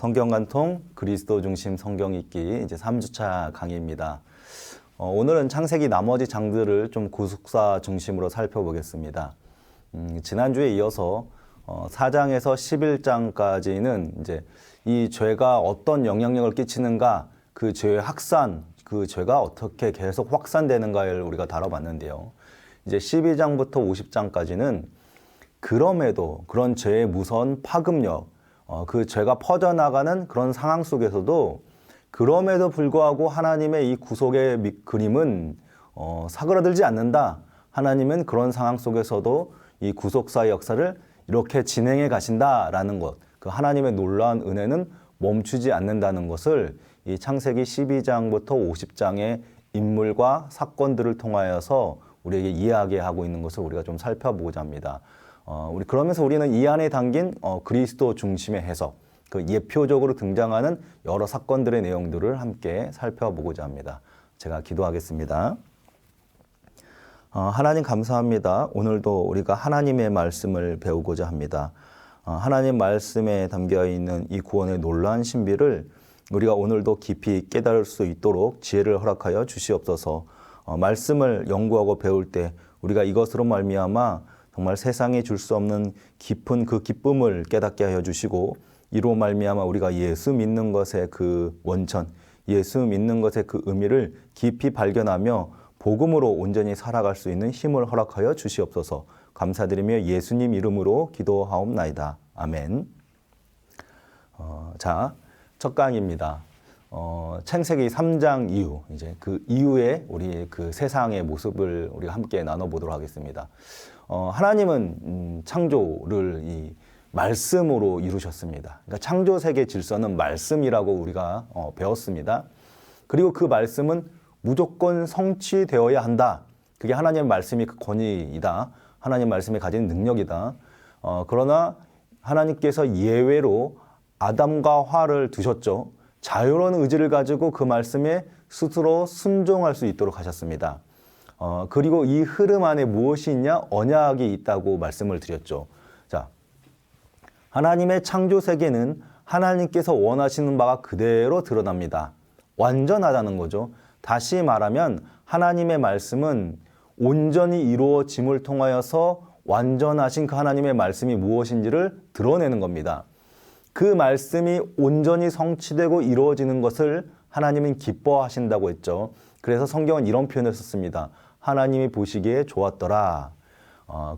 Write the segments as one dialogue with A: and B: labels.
A: 성경 간통 그리스도 중심 성경 읽기 이제 3주차 강의입니다. 오늘은 창세기 나머지 장들을 좀 구속사 중심으로 살펴보겠습니다. 지난주에 이어서 4장에서 11장까지는 이제 이 죄가 어떤 영향력을 끼치는가, 그 죄의 확산, 그 죄가 어떻게 계속 확산되는가를 우리가 다뤄봤는데요. 이제 12장부터 50장까지는 그럼에도 그런 죄의 무서운 파급력, 그 죄가 퍼져나가는 그런 상황 속에서도 그럼에도 불구하고 하나님의 이 구속의 그림은 사그라들지 않는다. 하나님은 그런 상황 속에서도 이 구속사의 역사를 이렇게 진행해 가신다라는 것, 그 하나님의 놀라운 은혜는 멈추지 않는다는 것을 이 창세기 12장부터 50장의 인물과 사건들을 통하여서 우리에게 이야기하게 하고 있는 것을 우리가 좀 살펴보고자 합니다. 그러면서 우리는 이 안에 담긴 그리스도 중심의 해석, 그 예표적으로 등장하는 여러 사건들의 내용들을 함께 살펴보고자 합니다. 제가 기도하겠습니다. 하나님 감사합니다. 오늘도 우리가 하나님의 말씀을 배우고자 합니다. 하나님 말씀에 담겨있는 이 구원의 놀라운 신비를 우리가 오늘도 깊이 깨달을 수 있도록 지혜를 허락하여 주시옵소서. 말씀을 연구하고 배울 때 우리가 이것으로 말미암아 정말 세상에 줄 수 없는 깊은 그 기쁨을 깨닫게 하여 주시고, 이로 말미암아 우리가 예수 믿는 것의 그 원천, 예수 믿는 것의 그 의미를 깊이 발견하며 복음으로 온전히 살아갈 수 있는 힘을 허락하여 주시옵소서. 감사드리며 예수님 이름으로 기도하옵나이다. 아멘. 자, 첫 강의입니다. 창세기 3장 이후, 이제 그 이후에 우리 그 세상의 모습을 우리가 함께 나눠보도록 하겠습니다. 하나님은 창조를 이 말씀으로 이루셨습니다. 그러니까 창조 세계 질서는 말씀이라고 우리가 배웠습니다. 그리고 그 말씀은 무조건 성취되어야 한다. 그게 하나님의 말씀이 그 권위이다. 하나님 말씀이 가진 능력이다. 그러나 하나님께서 예외로 아담과 하와를 두셨죠. 자유로운 의지를 가지고 그 말씀에 스스로 순종할 수 있도록 하셨습니다. 그리고 이 흐름 안에 무엇이 있냐? 언약이 있다고 말씀을 드렸죠. 자, 하나님의 창조 세계는 하나님께서 원하시는 바가 그대로 드러납니다. 완전하다는 거죠. 다시 말하면 하나님의 말씀은 온전히 이루어짐을 통하여서 완전하신 그 하나님의 말씀이 무엇인지를 드러내는 겁니다. 그 말씀이 온전히 성취되고 이루어지는 것을 하나님은 기뻐하신다고 했죠. 그래서 성경은 이런 표현을 썼습니다. 하나님이 보시기에 좋았더라.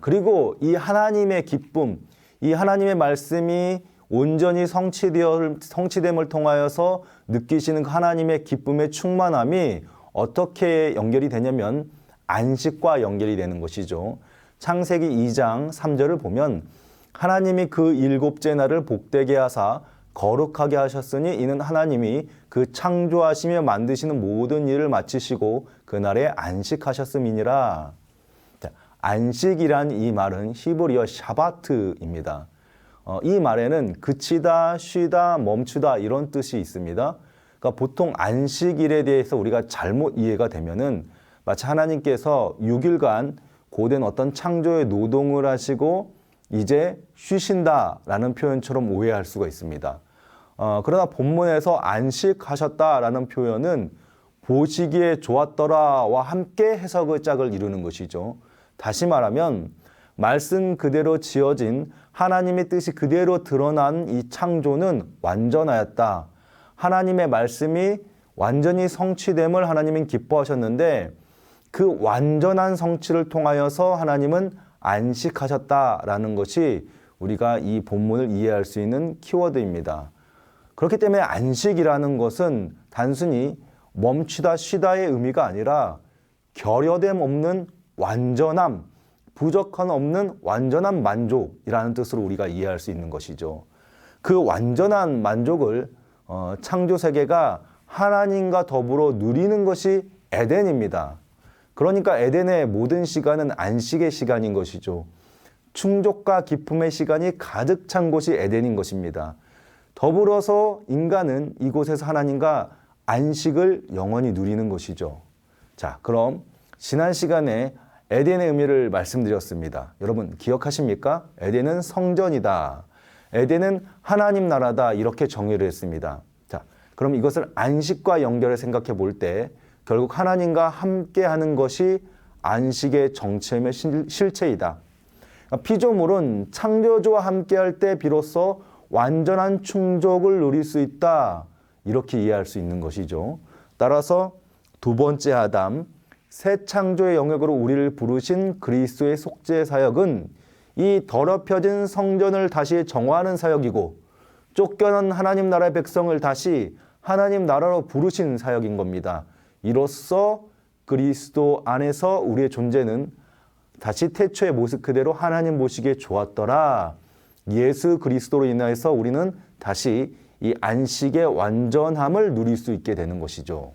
A: 그리고 이 하나님의 기쁨, 이 하나님의 말씀이 온전히 성취됨을 통하여서 느끼시는 그 하나님의 기쁨의 충만함이 어떻게 연결이 되냐면 안식과 연결이 되는 것이죠. 창세기 2장 3절을 보면 하나님이 그 일곱째 날을 복되게 하사 거룩하게 하셨으니 이는 하나님이 그 창조하시며 만드시는 모든 일을 마치시고 그날에 안식하셨음이니라. 자, 안식이란 이 말은 히브리어 샤바트입니다. 이 말에는 그치다, 쉬다, 멈추다 이런 뜻이 있습니다. 그러니까 보통 안식일에 대해서 우리가 잘못 이해가 되면은 마치 하나님께서 6일간 고된 어떤 창조의 노동을 하시고 이제 쉬신다라는 표현처럼 오해할 수가 있습니다. 그러나 본문에서 안식하셨다라는 표현은 보시기에 좋았더라와 함께 해석의 짝을 이루는 것이죠. 다시 말하면 말씀 그대로 지어진 하나님의 뜻이 그대로 드러난 이 창조는 완전하였다. 하나님의 말씀이 완전히 성취됨을 하나님은 기뻐하셨는데 그 완전한 성취를 통하여서 하나님은 안식하셨다라는 것이 우리가 이 본문을 이해할 수 있는 키워드입니다. 그렇기 때문에 안식이라는 것은 단순히 멈추다 쉬다의 의미가 아니라 결여됨 없는 완전함, 부족함 없는 완전한 만족이라는 뜻으로 우리가 이해할 수 있는 것이죠. 그 완전한 만족을 창조세계가 하나님과 더불어 누리는 것이 에덴입니다. 그러니까 에덴의 모든 시간은 안식의 시간인 것이죠. 충족과 기쁨의 시간이 가득 찬 곳이 에덴인 것입니다. 더불어서 인간은 이곳에서 하나님과 안식을 영원히 누리는 것이죠. 자, 그럼 지난 시간에 에덴의 의미를 말씀드렸습니다. 여러분 기억하십니까? 에덴은 성전이다. 에덴은 하나님 나라다 이렇게 정의를 했습니다. 자, 그럼 이것을 안식과 연결해 생각해 볼 때 결국 하나님과 함께하는 것이 안식의 정체이며 실체이다. 피조물은 창조주와 함께할 때 비로소 완전한 충족을 누릴 수 있다. 이렇게 이해할 수 있는 것이죠. 따라서 두 번째 아담, 새 창조의 영역으로 우리를 부르신 그리스도의 속죄 사역은 이 더럽혀진 성전을 다시 정화하는 사역이고 쫓겨난 하나님 나라의 백성을 다시 하나님 나라로 부르신 사역인 겁니다. 이로써 그리스도 안에서 우리의 존재는 다시 태초의 모습 그대로 하나님 보시기에 좋았더라. 예수 그리스도로 인하여서 우리는 다시 이 안식의 완전함을 누릴 수 있게 되는 것이죠.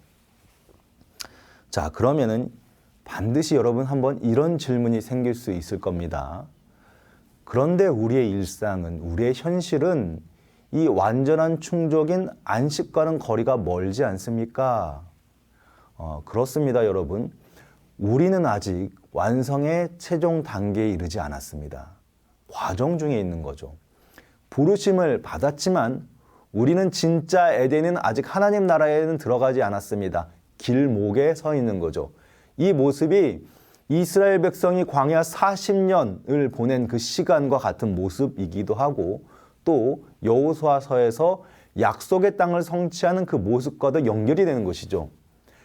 A: 자, 그러면은 반드시 여러분 한번 이런 질문이 생길 수 있을 겁니다. 그런데 우리의 일상은, 우리의 현실은 이 완전한 충족인 안식과는 거리가 멀지 않습니까? 그렇습니다, 여러분. 우리는 아직 완성의 최종 단계에 이르지 않았습니다. 과정 중에 있는 거죠. 부르심을 받았지만 우리는 진짜 에덴은 아직 하나님 나라에는 들어가지 않았습니다. 길목에 서 있는 거죠. 이 모습이 이스라엘 백성이 광야 40년을 보낸 그 시간과 같은 모습이기도 하고 또 여호수아서에서 약속의 땅을 성취하는 그 모습과도 연결이 되는 것이죠.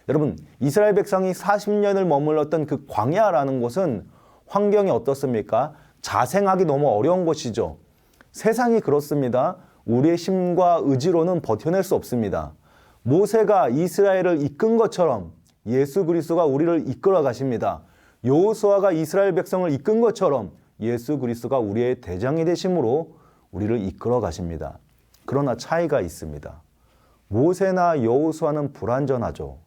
A: 여러분, 이스라엘 백성이 40년을 머물렀던 그 광야라는 곳은 환경이 어떻습니까? 자생하기 너무 어려운 곳이죠. 세상이 그렇습니다. 우리의 힘과 의지로는 버텨낼 수 없습니다. 모세가 이스라엘을 이끈 것처럼 예수 그리스도가 우리를 이끌어 가십니다. 여호수아가 이스라엘 백성을 이끈 것처럼 예수 그리스도가 우리의 대장이 되심으로 우리를 이끌어 가십니다. 그러나 차이가 있습니다. 모세나 여호수아는 불완전하죠.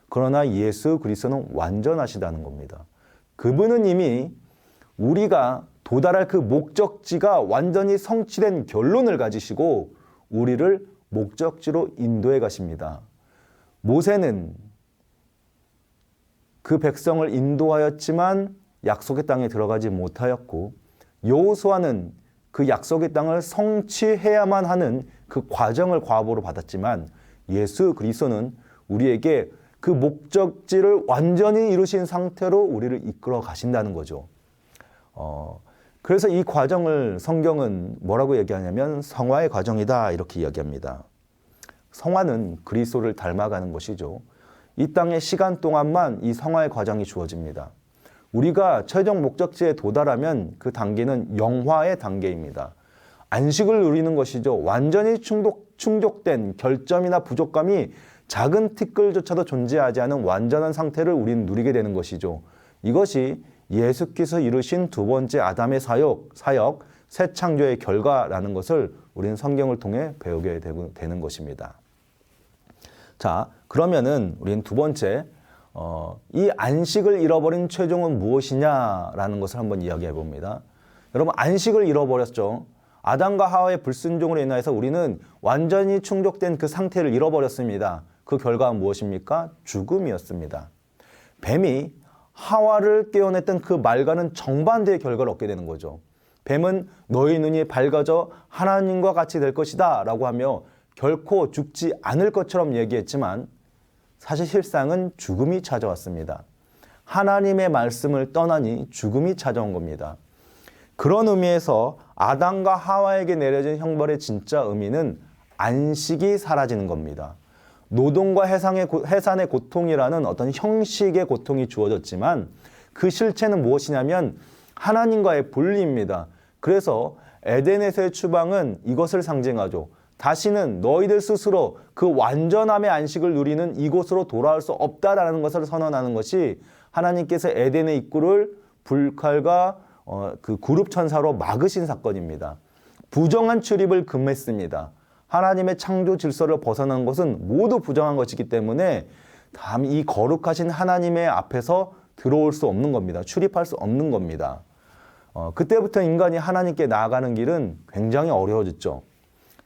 A: 그러나 예수 그리스도는 완전하시다는 겁니다. 그분은 이미 우리가 도달할 그 목적지가 완전히 성취된 결론을 가지시고 우리를 목적지로 인도해 가십니다. 모세는 그 백성을 인도하였지만 약속의 땅에 들어가지 못하였고 여호수아는 그 약속의 땅을 성취해야만 하는 그 과정을 과업으로 받았지만 예수 그리스도는 우리에게 그 목적지를 완전히 이루신 상태로 우리를 이끌어 가신다는 거죠. 그래서 이 과정을 성경은 뭐라고 얘기하냐면 성화의 과정이다 이렇게 이야기합니다. 성화는 그리스도를 닮아가는 것이죠. 이 땅의 시간 동안만 이 성화의 과정이 주어집니다. 우리가 최종 목적지에 도달하면 그 단계는 영화의 단계입니다. 안식을 누리는 것이죠. 완전히 충족된 결점이나 부족감이 작은 티끌조차도 존재하지 않은 완전한 상태를 우리는 누리게 되는 것이죠. 이것이 예수께서 이루신 두 번째 아담의 사역, 새 창조의 결과라는 것을 우리는 성경을 통해 배우게 되는 것입니다. 자, 그러면은 우리는 두 번째, 이 안식을 잃어버린 최종은 무엇이냐라는 것을 한번 이야기해 봅니다. 여러분, 안식을 잃어버렸죠. 아담과 하와의 불순종으로 인해서 우리는 완전히 충족된 그 상태를 잃어버렸습니다. 그 결과는 무엇입니까? 죽음이었습니다. 뱀이 하와를 깨어냈던 그 말과는 정반대의 결과를 얻게 되는 거죠. 뱀은 너희 눈이 밝아져 하나님과 같이 될 것이다 라고 하며 결코 죽지 않을 것처럼 얘기했지만 사실 실상은 죽음이 찾아왔습니다. 하나님의 말씀을 떠나니 죽음이 찾아온 겁니다. 그런 의미에서 아담과 하와에게 내려진 형벌의 진짜 의미는 안식이 사라지는 겁니다. 노동과 해산의 고통이라는 어떤 형식의 고통이 주어졌지만 그 실체는 무엇이냐면 하나님과의 분리입니다. 그래서 에덴에서의 추방은 이것을 상징하죠. 다시는 너희들 스스로 그 완전함의 안식을 누리는 이곳으로 돌아올 수 없다라는 것을 선언하는 것이 하나님께서 에덴의 입구를 불칼과 그 그룹 천사로 막으신 사건입니다. 부정한 출입을 금했습니다. 하나님의 창조 질서를 벗어난 것은 모두 부정한 것이기 때문에 이 거룩하신 하나님의 앞에서 들어올 수 없는 겁니다. 출입할 수 없는 겁니다. 그때부터 인간이 하나님께 나아가는 길은 굉장히 어려워졌죠.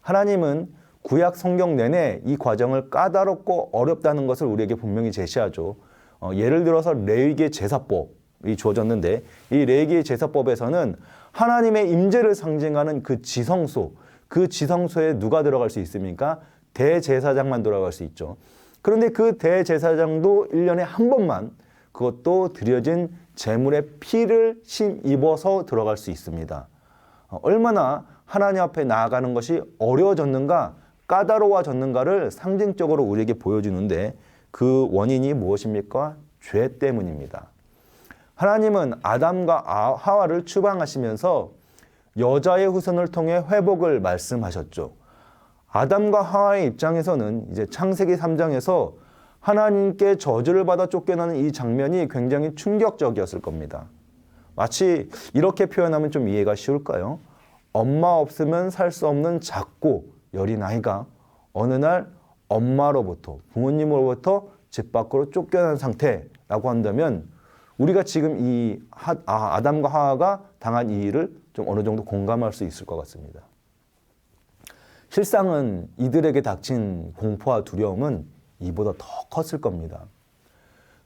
A: 하나님은 구약 성경 내내 이 과정을 까다롭고 어렵다는 것을 우리에게 분명히 제시하죠. 예를 들어서 레위기의 제사법이 주어졌는데 이 레위기의 제사법에서는 하나님의 임재를 상징하는 그 지성소, 그 지성소에 누가 들어갈 수 있습니까? 대제사장만 들어갈 수 있죠. 그런데 그 대제사장도 1년에 한 번만 그것도 드려진 제물의 피를 입어서 들어갈 수 있습니다. 얼마나 하나님 앞에 나아가는 것이 어려워졌는가, 까다로워졌는가를 상징적으로 우리에게 보여주는데 그 원인이 무엇입니까? 죄 때문입니다. 하나님은 아담과 하와를 추방하시면서 여자의 후손을 통해 회복을 말씀하셨죠. 아담과 하와의 입장에서는 이제 창세기 3장에서 하나님께 저주를 받아 쫓겨나는 이 장면이 굉장히 충격적이었을 겁니다. 마치 이렇게 표현하면 좀 이해가 쉬울까요? 엄마 없으면 살 수 없는 작고 여린 아이가 어느 날 엄마로부터, 부모님으로부터 집 밖으로 쫓겨난 상태라고 한다면 우리가 지금 이 아담과 하와가 당한 이 일을 좀 어느 정도 공감할 수 있을 것 같습니다. 실상은 이들에게 닥친 공포와 두려움은 이보다 더 컸을 겁니다.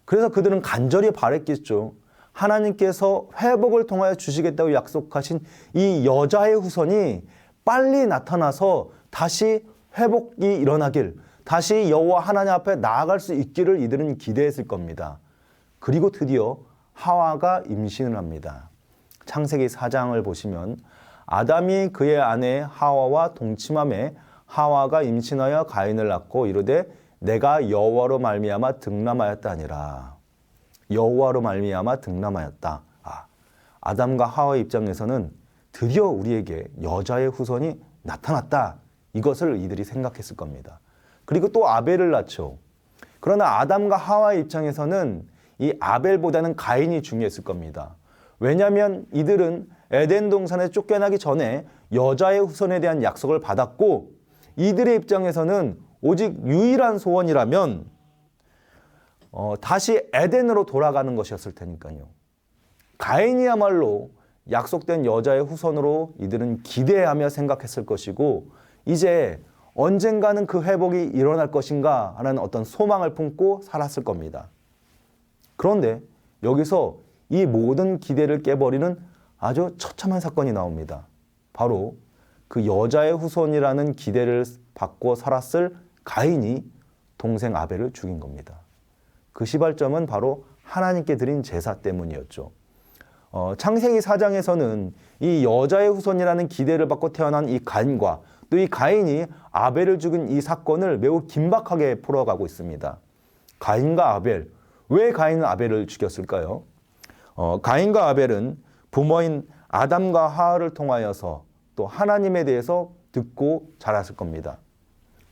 A: 그래서 그들은 간절히 바랬겠죠. 하나님께서 회복을 통하여 주시겠다고 약속하신 이 여자의 후손이 빨리 나타나서 다시 회복이 일어나길, 다시 여호와 하나님 앞에 나아갈 수 있기를 이들은 기대했을 겁니다. 그리고 드디어 하와가 임신을 합니다. 창세기 4장을 보시면 아담이 그의 아내 하와와 동침함에 하와가 임신하여 가인을 낳고 이르되 내가 여호와로 말미암아 득남하였다 하니라. 여호와로 말미암아 득남하였다. 아담과 하와의 입장에서는 드디어 우리에게 여자의 후손이 나타났다. 이것을 이들이 생각했을 겁니다. 그리고 또 아벨을 낳죠. 그러나 아담과 하와의 입장에서는 이 아벨보다는 가인이 중요했을 겁니다. 왜냐하면 이들은 에덴 동산에 쫓겨나기 전에 여자의 후손에 대한 약속을 받았고 이들의 입장에서는 오직 유일한 소원이라면 다시 에덴으로 돌아가는 것이었을 테니까요. 가인이야말로 약속된 여자의 후손으로 이들은 기대하며 생각했을 것이고 이제 언젠가는 그 회복이 일어날 것인가 하는 어떤 소망을 품고 살았을 겁니다. 그런데 여기서 이 모든 기대를 깨버리는 아주 처참한 사건이 나옵니다. 바로 그 여자의 후손이라는 기대를 받고 살았을 가인이 동생 아벨을 죽인 겁니다. 그 시발점은 바로 하나님께 드린 제사 때문이었죠. 창세기 4장에서는 이 여자의 후손이라는 기대를 받고 태어난 이 가인과 또 이 가인이 아벨을 죽인 이 사건을 매우 긴박하게 풀어가고 있습니다. 가인과 아벨, 왜 가인은 아벨을 죽였을까요? 가인과 아벨은 부모인 아담과 하와를 통하여서 또 하나님에 대해서 듣고 자랐을 겁니다.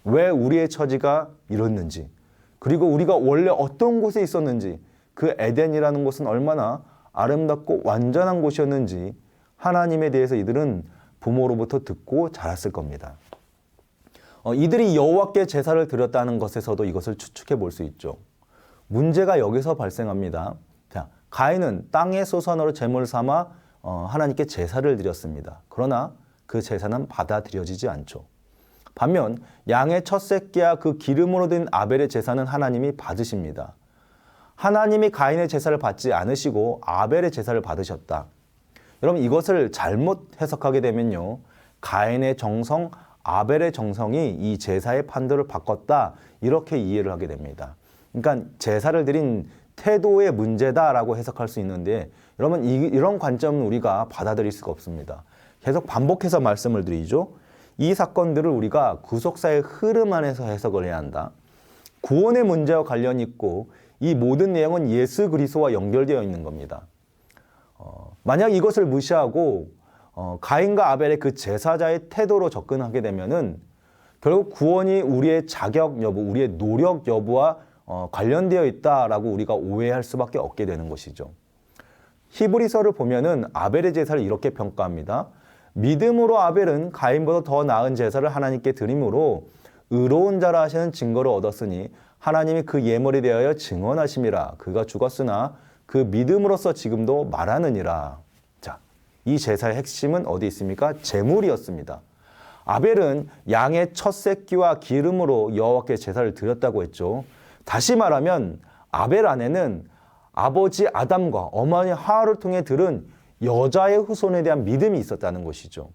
A: 왜 우리의 처지가 이렇는지, 그리고 우리가 원래 어떤 곳에 있었는지, 그 에덴이라는 곳은 얼마나 아름답고 완전한 곳이었는지 하나님에 대해서 이들은 부모로부터 듣고 자랐을 겁니다. 이들이 여호와께 제사를 드렸다는 것에서도 이것을 추측해 볼 수 있죠. 문제가 여기서 발생합니다. 자, 가인은 땅의 소산으로 제물 삼아 하나님께 제사를 드렸습니다. 그러나 그 제사는 받아들여지지 않죠. 반면 양의 첫 새끼와 그 기름으로 된 아벨의 제사는 하나님이 받으십니다. 하나님이 가인의 제사를 받지 않으시고 아벨의 제사를 받으셨다. 여러분 이것을 잘못 해석하게 되면요. 가인의 정성, 아벨의 정성이 이 제사의 판도를 바꿨다. 이렇게 이해를 하게 됩니다. 그러니까 제사를 드린 태도의 문제다라고 해석할 수 있는데 여러분 이런 관점은 우리가 받아들일 수가 없습니다. 계속 반복해서 말씀을 드리죠. 이 사건들을 우리가 구속사의 흐름 안에서 해석을 해야 한다. 구원의 문제와 관련이 있고 이 모든 내용은 예수 그리스도와 연결되어 있는 겁니다. 만약 이것을 무시하고 가인과 아벨의 그 제사자의 태도로 접근하게 되면은 결국 구원이 우리의 자격 여부, 우리의 노력 여부와 관련되어 있다라고 우리가 오해할 수밖에 없게 되는 것이죠. 히브리서를 보면은 아벨의 제사를 이렇게 평가합니다. 믿음으로 아벨은 가인보다 더 나은 제사를 하나님께 드림으로 의로운 자라 하시는 증거를 얻었으니 하나님이 그 예물에 대하여 증언하심이라. 그가 죽었으나 그 믿음으로써 지금도 말하느니라. 자, 이 제사의 핵심은 어디 있습니까? 제물이었습니다. 아벨은 양의 첫 새끼와 기름으로 여호와께 제사를 드렸다고 했죠. 다시 말하면 아벨 안에는 아버지 아담과 어머니 하와를 통해 들은 여자의 후손에 대한 믿음이 있었다는 것이죠.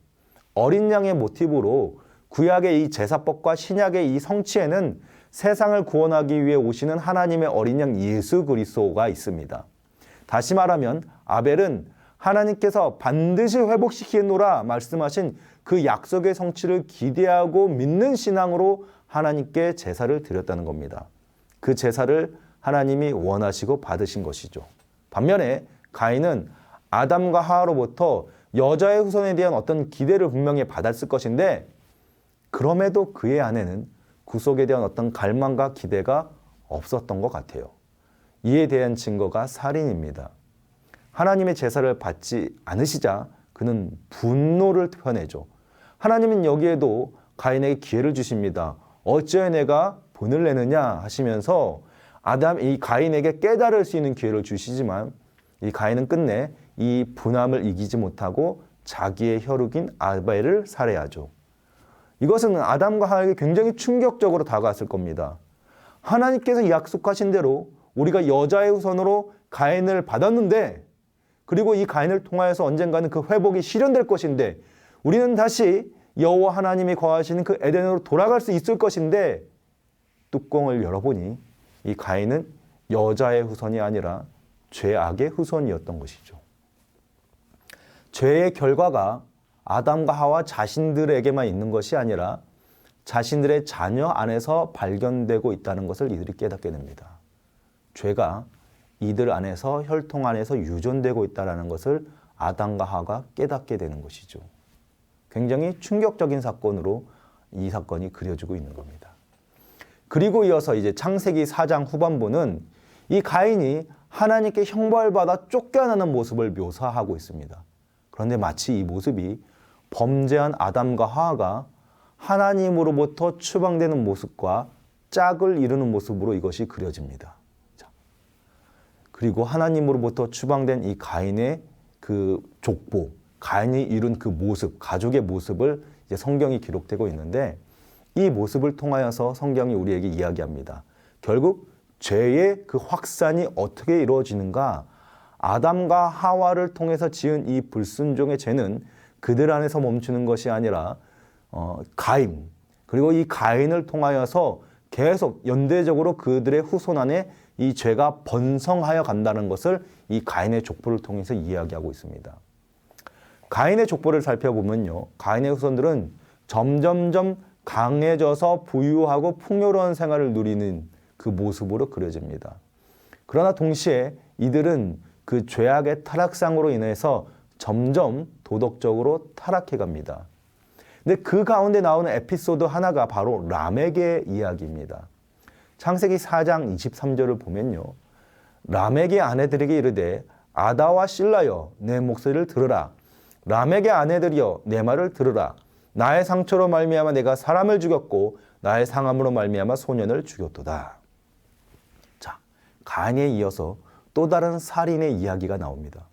A: 어린 양의 모티브로 구약의 이 제사법과 신약의 이 성취에는 세상을 구원하기 위해 오시는 하나님의 어린 양 예수 그리스도가 있습니다. 다시 말하면 아벨은 하나님께서 반드시 회복시키노라 말씀하신 그 약속의 성취를 기대하고 믿는 신앙으로 하나님께 제사를 드렸다는 겁니다. 그 제사를 하나님이 원하시고 받으신 것이죠. 반면에 가인은 아담과 하와로부터 여자의 후손에 대한 어떤 기대를 분명히 받았을 것인데 그럼에도 그의 안에는 구속에 대한 어떤 갈망과 기대가 없었던 것 같아요. 이에 대한 증거가 살인입니다. 하나님의 제사를 받지 않으시자 그는 분노를 표현해죠. 하나님은 여기에도 가인에게 기회를 주십니다. 어찌하여 내가 분을 내느냐 하시면서 이 가인에게 깨달을 수 있는 기회를 주시지만 이 가인은 끝내 이 분함을 이기지 못하고 자기의 혈육인 아벨을 살해하죠. 이것은 아담과 하와에게 굉장히 충격적으로 다가왔을 겁니다. 하나님께서 약속하신 대로 우리가 여자의 후손으로 가인을 받았는데 그리고 이 가인을 통하여서 언젠가는 그 회복이 실현될 것인데 우리는 다시 여호와 하나님이 거하시는 그 에덴으로 돌아갈 수 있을 것인데 뚜껑을 열어보니 이 가인은 여자의 후손이 아니라 죄악의 후손이었던 것이죠. 죄의 결과가 아담과 하와 자신들에게만 있는 것이 아니라 자신들의 자녀 안에서 발견되고 있다는 것을 이들이 깨닫게 됩니다. 죄가 이들 안에서 혈통 안에서 유전되고 있다는 것을 아담과 하와가 깨닫게 되는 것이죠. 굉장히 충격적인 사건으로 이 사건이 그려지고 있는 겁니다. 그리고 이어서 이제 창세기 4장 후반부는 이 가인이 하나님께 형벌받아 쫓겨나는 모습을 묘사하고 있습니다. 그런데 마치 이 모습이 범죄한 아담과 하와가 하나님으로부터 추방되는 모습과 짝을 이루는 모습으로 이것이 그려집니다. 자, 그리고 하나님으로부터 추방된 이 가인의 그 족보, 가인이 이룬 그 모습, 가족의 모습을 이제 성경이 기록되고 있는데 이 모습을 통하여서 성경이 우리에게 이야기합니다. 결국 죄의 그 확산이 어떻게 이루어지는가? 아담과 하와를 통해서 지은 이 불순종의 죄는 그들 안에서 멈추는 것이 아니라 가인, 그리고 이 가인을 통하여서 계속 연대적으로 그들의 후손 안에 이 죄가 번성하여 간다는 것을 이 가인의 족보를 통해서 이야기하고 있습니다. 가인의 족보를 살펴보면요, 가인의 후손들은 점점점 강해져서 부유하고 풍요로운 생활을 누리는 그 모습으로 그려집니다. 그러나 동시에 이들은 그 죄악의 타락상으로 인해서 점점 도덕적으로 타락해 갑니다. 근데 그 가운데 나오는 에피소드 하나가 바로 라멕의 이야기입니다. 창세기 4장 23절을 보면요, 라멕의 아내들에게 이르되 아다와 실라여 내 목소리를 들으라. 라멕의 아내들이여 내 말을 들으라. 나의 상처로 말미암아 내가 사람을 죽였고 나의 상함으로 말미암아 소년을 죽였도다. 자, 가인에 이어서 또 다른 살인의 이야기가 나옵니다.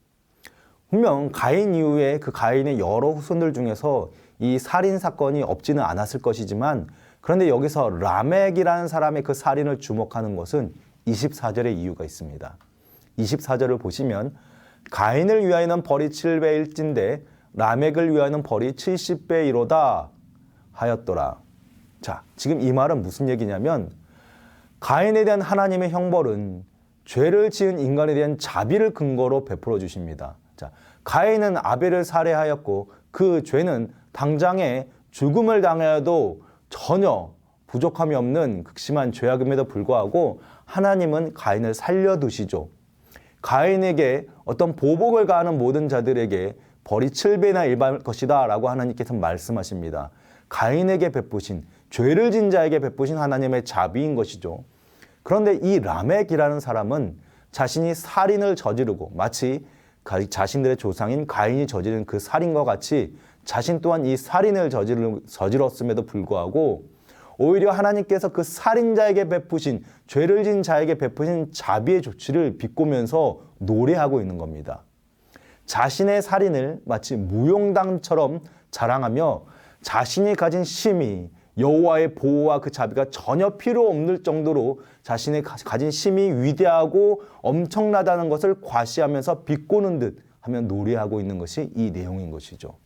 A: 분명 가인 이후에 그 가인의 여러 후손들 중에서 이 살인 사건이 없지는 않았을 것이지만 그런데 여기서 라멕이라는 사람의 그 살인을 주목하는 것은 24절의 이유가 있습니다. 24절을 보시면 가인을 위하여는 벌이 7배일진데 라멕을 위하여는 벌이 70배이로다 하였더라. 자, 지금 이 말은 무슨 얘기냐면 가인에 대한 하나님의 형벌은 죄를 지은 인간에 대한 자비를 근거로 베풀어 주십니다. 자, 가인은 아벨을 살해하였고 그 죄는 당장에 죽음을 당하여도 전혀 부족함이 없는 극심한 죄악임에도 불구하고 하나님은 가인을 살려두시죠. 가인에게 어떤 보복을 가하는 모든 자들에게 벌이 7배나 일반할 것이다 라고 하나님께서 말씀하십니다. 가인에게 베푸신, 죄를 진 자에게 베푸신 하나님의 자비인 것이죠. 그런데 이 라멕이라는 사람은 자신이 살인을 저지르고 마치 자신들의 조상인 가인이 저지른 그 살인과 같이 자신 또한 이 살인을 저질렀음에도 불구하고 오히려 하나님께서 그 살인자에게 베푸신, 죄를 진 자에게 베푸신 자비의 조치를 비꼬면서 노래하고 있는 겁니다. 자신의 살인을 마치 무용담처럼 자랑하며 자신이 가진 심의, 여호와의 보호와 그 자비가 전혀 필요 없을 정도로 자신의 가진 심이 위대하고 엄청나다는 것을 과시하면서 비꼬는 듯 하며 노래하고 있는 것이 이 내용인 것이죠.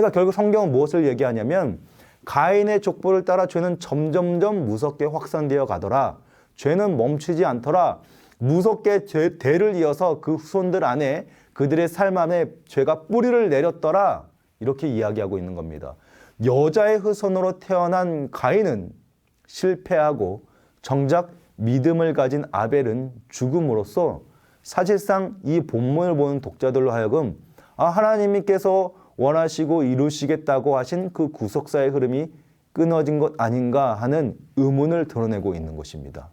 A: 그러니까 결국 성경은 무엇을 얘기하냐면 가인의 족보를 따라 죄는 점점점 무섭게 확산되어 가더라. 죄는 멈추지 않더라. 무섭게 대를 이어서 그 후손들 안에 그들의 삶 안에 죄가 뿌리를 내렸더라. 이렇게 이야기하고 있는 겁니다. 여자의 후손으로 태어난 가인은 실패하고 정작 믿음을 가진 아벨은 죽음으로써 사실상 이 본문을 보는 독자들로 하여금 하나님께서 원하시고 이루시겠다고 하신 그 구속사의 흐름이 끊어진 것 아닌가 하는 의문을 드러내고 있는 것입니다.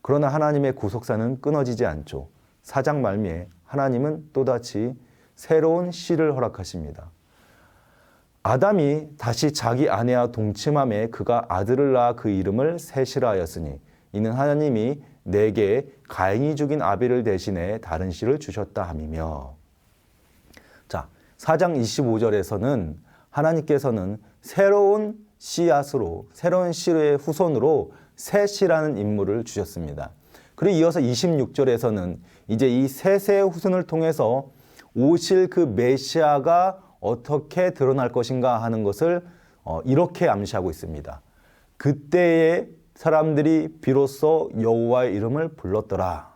A: 그러나 하나님의 구속사는 끊어지지 않죠. 4장 말미에 하나님은 또다시 새로운 씨를 허락하십니다. 아담이 다시 자기 아내와 동침함에 그가 아들을 낳아 그 이름을 셋이라 하였으니 이는 하나님이 내게 가인이 죽인 아벨을 대신해 다른 씨를 주셨다 함이며. 자, 4장 25절에서는 하나님께서는 새로운 씨앗으로, 새로운 씨의 후손으로 셋이라는 인물을 주셨습니다. 그리고 이어서 26절에서는 이제 이 셋의 후손을 통해서 오실 그 메시아가 어떻게 드러날 것인가 하는 것을 이렇게 암시하고 있습니다. 그때의 사람들이 비로소 여호와의 이름을 불렀더라.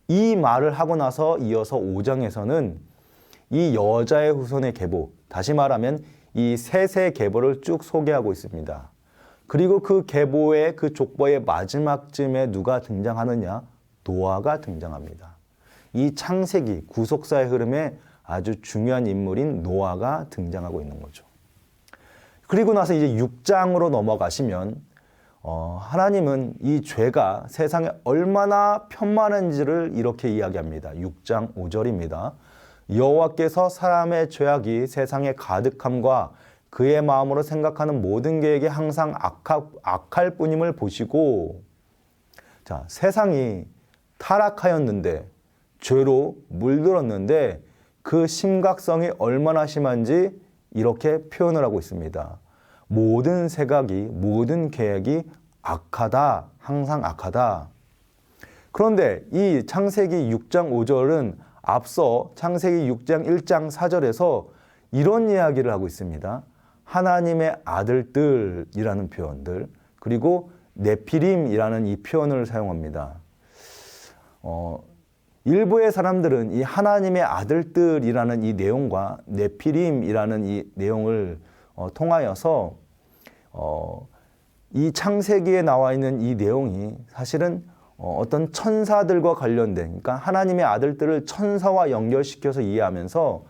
A: 이 말을 하고 나서 이어서 5장에서는 이 여자의 후손의 계보, 다시 말하면 이 셋의 계보를 쭉 소개하고 있습니다. 그리고 그 계보의 그 족보의 마지막쯤에 누가 등장하느냐? 노아가 등장합니다. 이 창세기 구속사의 흐름에 아주 중요한 인물인 노아가 등장하고 있는 거죠. 그리고 나서 이제 6장으로 넘어가시면 하나님은 이 죄가 세상에 얼마나 편만한지를 이렇게 이야기합니다. 6장 5절입니다. 여호와께서 사람의 죄악이 세상에 가득함과 그의 마음으로 생각하는 모든 계획이 항상 악할 뿐임을 보시고, 자, 세상이 타락하였는데 죄로 물들었는데 그 심각성이 얼마나 심한지 이렇게 표현을 하고 있습니다. 모든 생각이, 모든 계획이 악하다, 항상 악하다. 그런데 이 창세기 6장 5절은 앞서 창세기 6장 1장 4절에서 이런 이야기를 하고 있습니다. 하나님의 아들들이라는 표현들, 그리고 네피림이라는 이 표현을 사용합니다. 일부의 사람들은 이 하나님의 아들들이라는 이 내용과 네피림이라는 이 내용을 통하여서 이 창세기에 나와 있는 이 내용이 사실은 어떤 천사들과 관련된, 그러니까 하나님의 아들들을 천사와 연결시켜서 이해하면서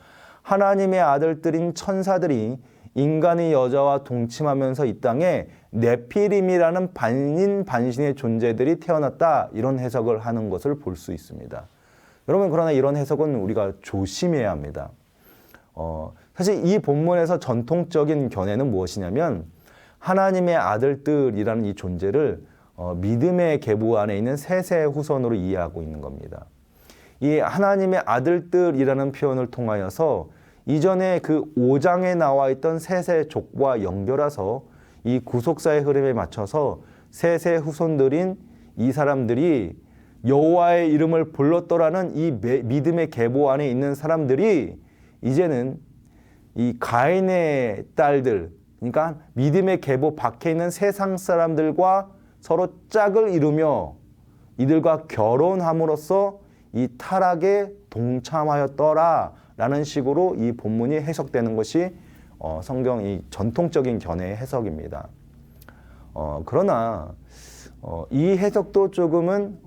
A: 하나님의 아들들인 천사들이 인간의 여자와 동침하면서 이 땅에 네피림이라는 반신의 존재들이 태어났다, 이런 해석을 하는 것을 볼 수 있습니다. 여러분, 그러나 이런 해석은 우리가 조심해야 합니다. 사실 이 본문에서 전통적인 견해는 무엇이냐면 하나님의 아들들이라는 이 존재를 믿음의 계보 안에 있는 셋의 후손으로 이해하고 있는 겁니다. 이 하나님의 아들들이라는 표현을 통하여서 이전에 그 5장에 나와 있던 셋의 족보와 연결해서 이 구속사의 흐름에 맞춰서 셋의 후손들인 이 사람들이 여호와의 이름을 불렀더라는 이 믿음의 계보 안에 있는 사람들이 이제는 이 가인의 딸들, 그러니까 믿음의 계보 밖에 있는 세상 사람들과 서로 짝을 이루며 이들과 결혼함으로써 이 타락에 동참하였더라라는 식으로 이 본문이 해석되는 것이 성경 이 전통적인 견해의 해석입니다. 그러나 이 해석도 조금은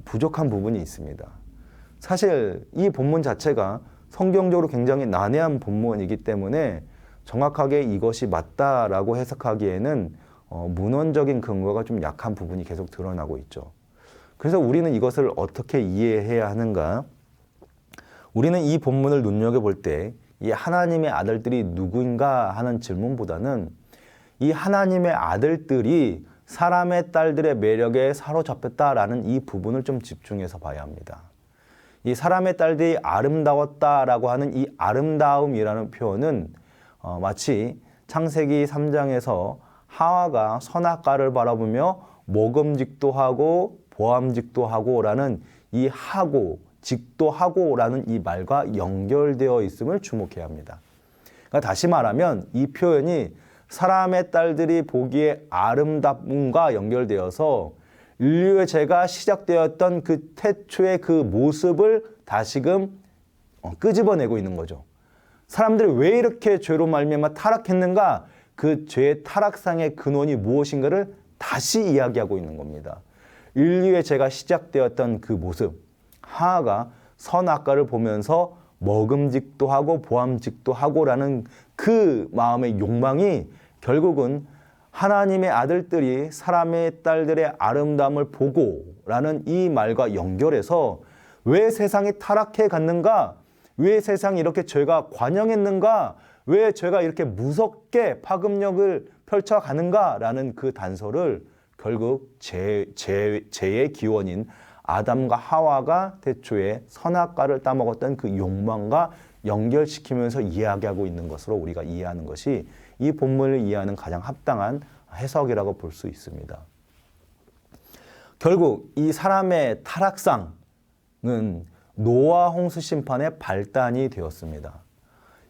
A: 부족한 부분이 있습니다. 사실 이 본문 자체가 성경적으로 굉장히 난해한 본문이기 때문에 정확하게 이것이 맞다라고 해석하기에는 문헌적인 근거가 좀 약한 부분이 계속 드러나고 있죠. 그래서 우리는 이것을 어떻게 이해해야 하는가? 우리는 이 본문을 눈여겨볼 때 이 하나님의 아들들이 누구인가 하는 질문보다는 이 하나님의 아들들이 사람의 딸들의 매력에 사로잡혔다라는 이 부분을 좀 집중해서 봐야 합니다. 이 사람의 딸들이 아름다웠다라고 하는 이 아름다움이라는 표현은 마치 창세기 3장에서 하와가 선악과를 바라보며 먹음직도 하고 보암직도 하고라는 이 하고 직도 하고라는 이 말과 연결되어 있음을 주목해야 합니다. 그러니까 다시 말하면 이 표현이 사람의 딸들이 보기에 아름다움과 연결되어서 인류의 죄가 시작되었던 그 태초의 그 모습을 다시금 끄집어내고 있는 거죠. 사람들이 왜 이렇게 죄로 말미암아 타락했는가? 그 죄의 타락상의 근원이 무엇인가를 다시 이야기하고 있는 겁니다. 인류의 죄가 시작되었던 그 모습, 하하가 선악과를 보면서 먹음직도 하고 보암직도 하고라는 그 마음의 욕망이 결국은 하나님의 아들들이 사람의 딸들의 아름다움을 보고라는 이 말과 연결해서 왜 세상이 타락해 갔는가? 왜 세상이 이렇게 죄가 관영했는가? 왜 죄가 이렇게 무섭게 파급력을 펼쳐가는가라는 그 단서를 결국 죄의 기원인 아담과 하와가 태초에 선악과를 따먹었던 그 욕망과 연결시키면서 이야기하고 있는 것으로 우리가 이해하는 것이 이 본문을 이해하는 가장 합당한 해석이라고 볼 수 있습니다. 결국 이 사람의 타락상은 노아 홍수 심판의 발단이 되었습니다.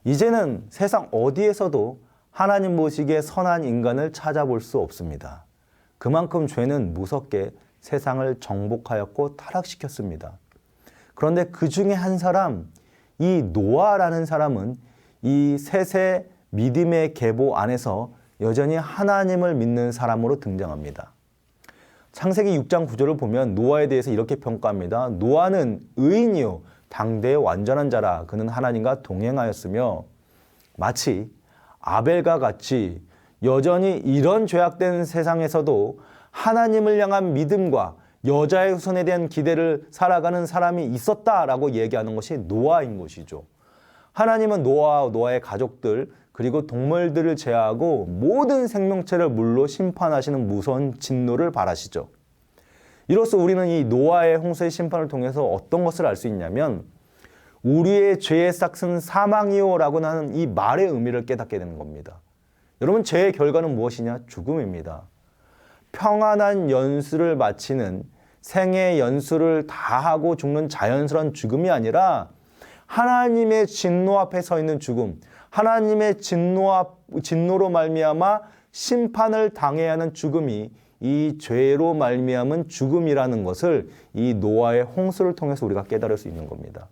A: 이제는 세상 어디에서도 하나님 보시기에 선한 인간을 찾아볼 수 없습니다. 그만큼 죄는 무섭게 세상을 정복하였고 타락시켰습니다. 그런데 그 중에 한 사람, 이 노아라는 사람은 이 셋의 믿음의 계보 안에서 여전히 하나님을 믿는 사람으로 등장합니다. 창세기 6장 9절을 보면 노아에 대해서 이렇게 평가합니다. 노아는 의인이요 당대의 완전한 자라. 그는 하나님과 동행하였으며 마치 아벨과 같이 여전히 이런 죄악된 세상에서도 하나님을 향한 믿음과 여자의 후손에 대한 기대를 살아가는 사람이 있었다라고 얘기하는 것이 노아인 것이죠. 하나님은 노아와 노아의 가족들 그리고 동물들을 제하고 모든 생명체를 물로 심판하시는 무서운 진노를 바라시죠. 이로써 우리는 이 노아의 홍수의 심판을 통해서 어떤 것을 알 수 있냐면 우리의 죄의 싹은 사망이요라고 하는 이 말의 의미를 깨닫게 되는 겁니다. 여러분, 죄의 결과는 무엇이냐? 죽음입니다. 평안한 연수를 마치는 생의 연수를 다하고 죽는 자연스러운 죽음이 아니라 하나님의 진노 앞에 서 있는 죽음, 하나님의 진노로 말미암아 심판을 당해야 하는 죽음이 이 죄로 말미암은 죽음이라는 것을 이 노아의 홍수를 통해서 우리가 깨달을 수 있는 겁니다.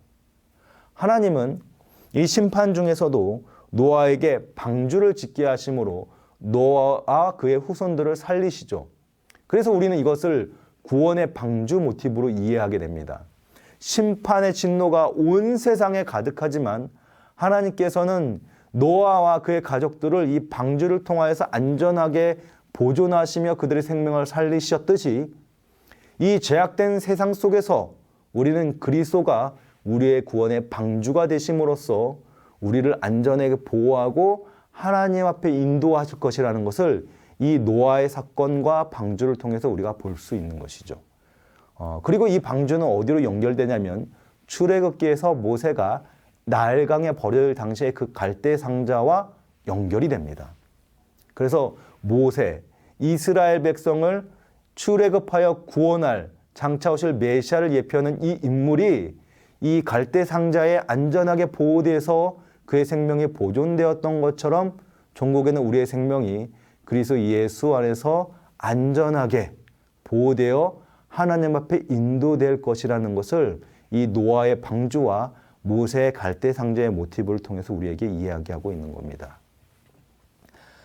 A: 하나님은 이 심판 중에서도 노아에게 방주를 짓게 하심으로 노아와 그의 후손들을 살리시죠. 그래서 우리는 이것을 구원의 방주 모티브로 이해하게 됩니다. 심판의 진노가 온 세상에 가득하지만 하나님께서는 노아와 그의 가족들을 이 방주를 통하여서 안전하게 보존하시며 그들의 생명을 살리셨듯이 이 죄악된 세상 속에서 우리는 그리스도가 우리의 구원의 방주가 되심으로써 우리를 안전하게 보호하고 하나님 앞에 인도하실 것이라는 것을 이 노아의 사건과 방주를 통해서 우리가 볼 수 있는 것이죠. 그리고 이 방주는 어디로 연결되냐면 출애굽기에서 모세가 나일강에 버릴 당시의 그 갈대 상자와 연결이 됩니다. 그래서 모세, 이스라엘 백성을 출애굽하여 구원할 장차 오실 메시아를 예표하는 이 인물이 이 갈대 상자에 안전하게 보호되어서 그의 생명이 보존되었던 것처럼 종국에는 우리의 생명이 그리스도 예수 안에서 안전하게 보호되어 하나님 앞에 인도될 것이라는 것을 이 노아의 방주와 모세의 갈대 상자의 모티브를 통해서 우리에게 이야기하고 있는 겁니다.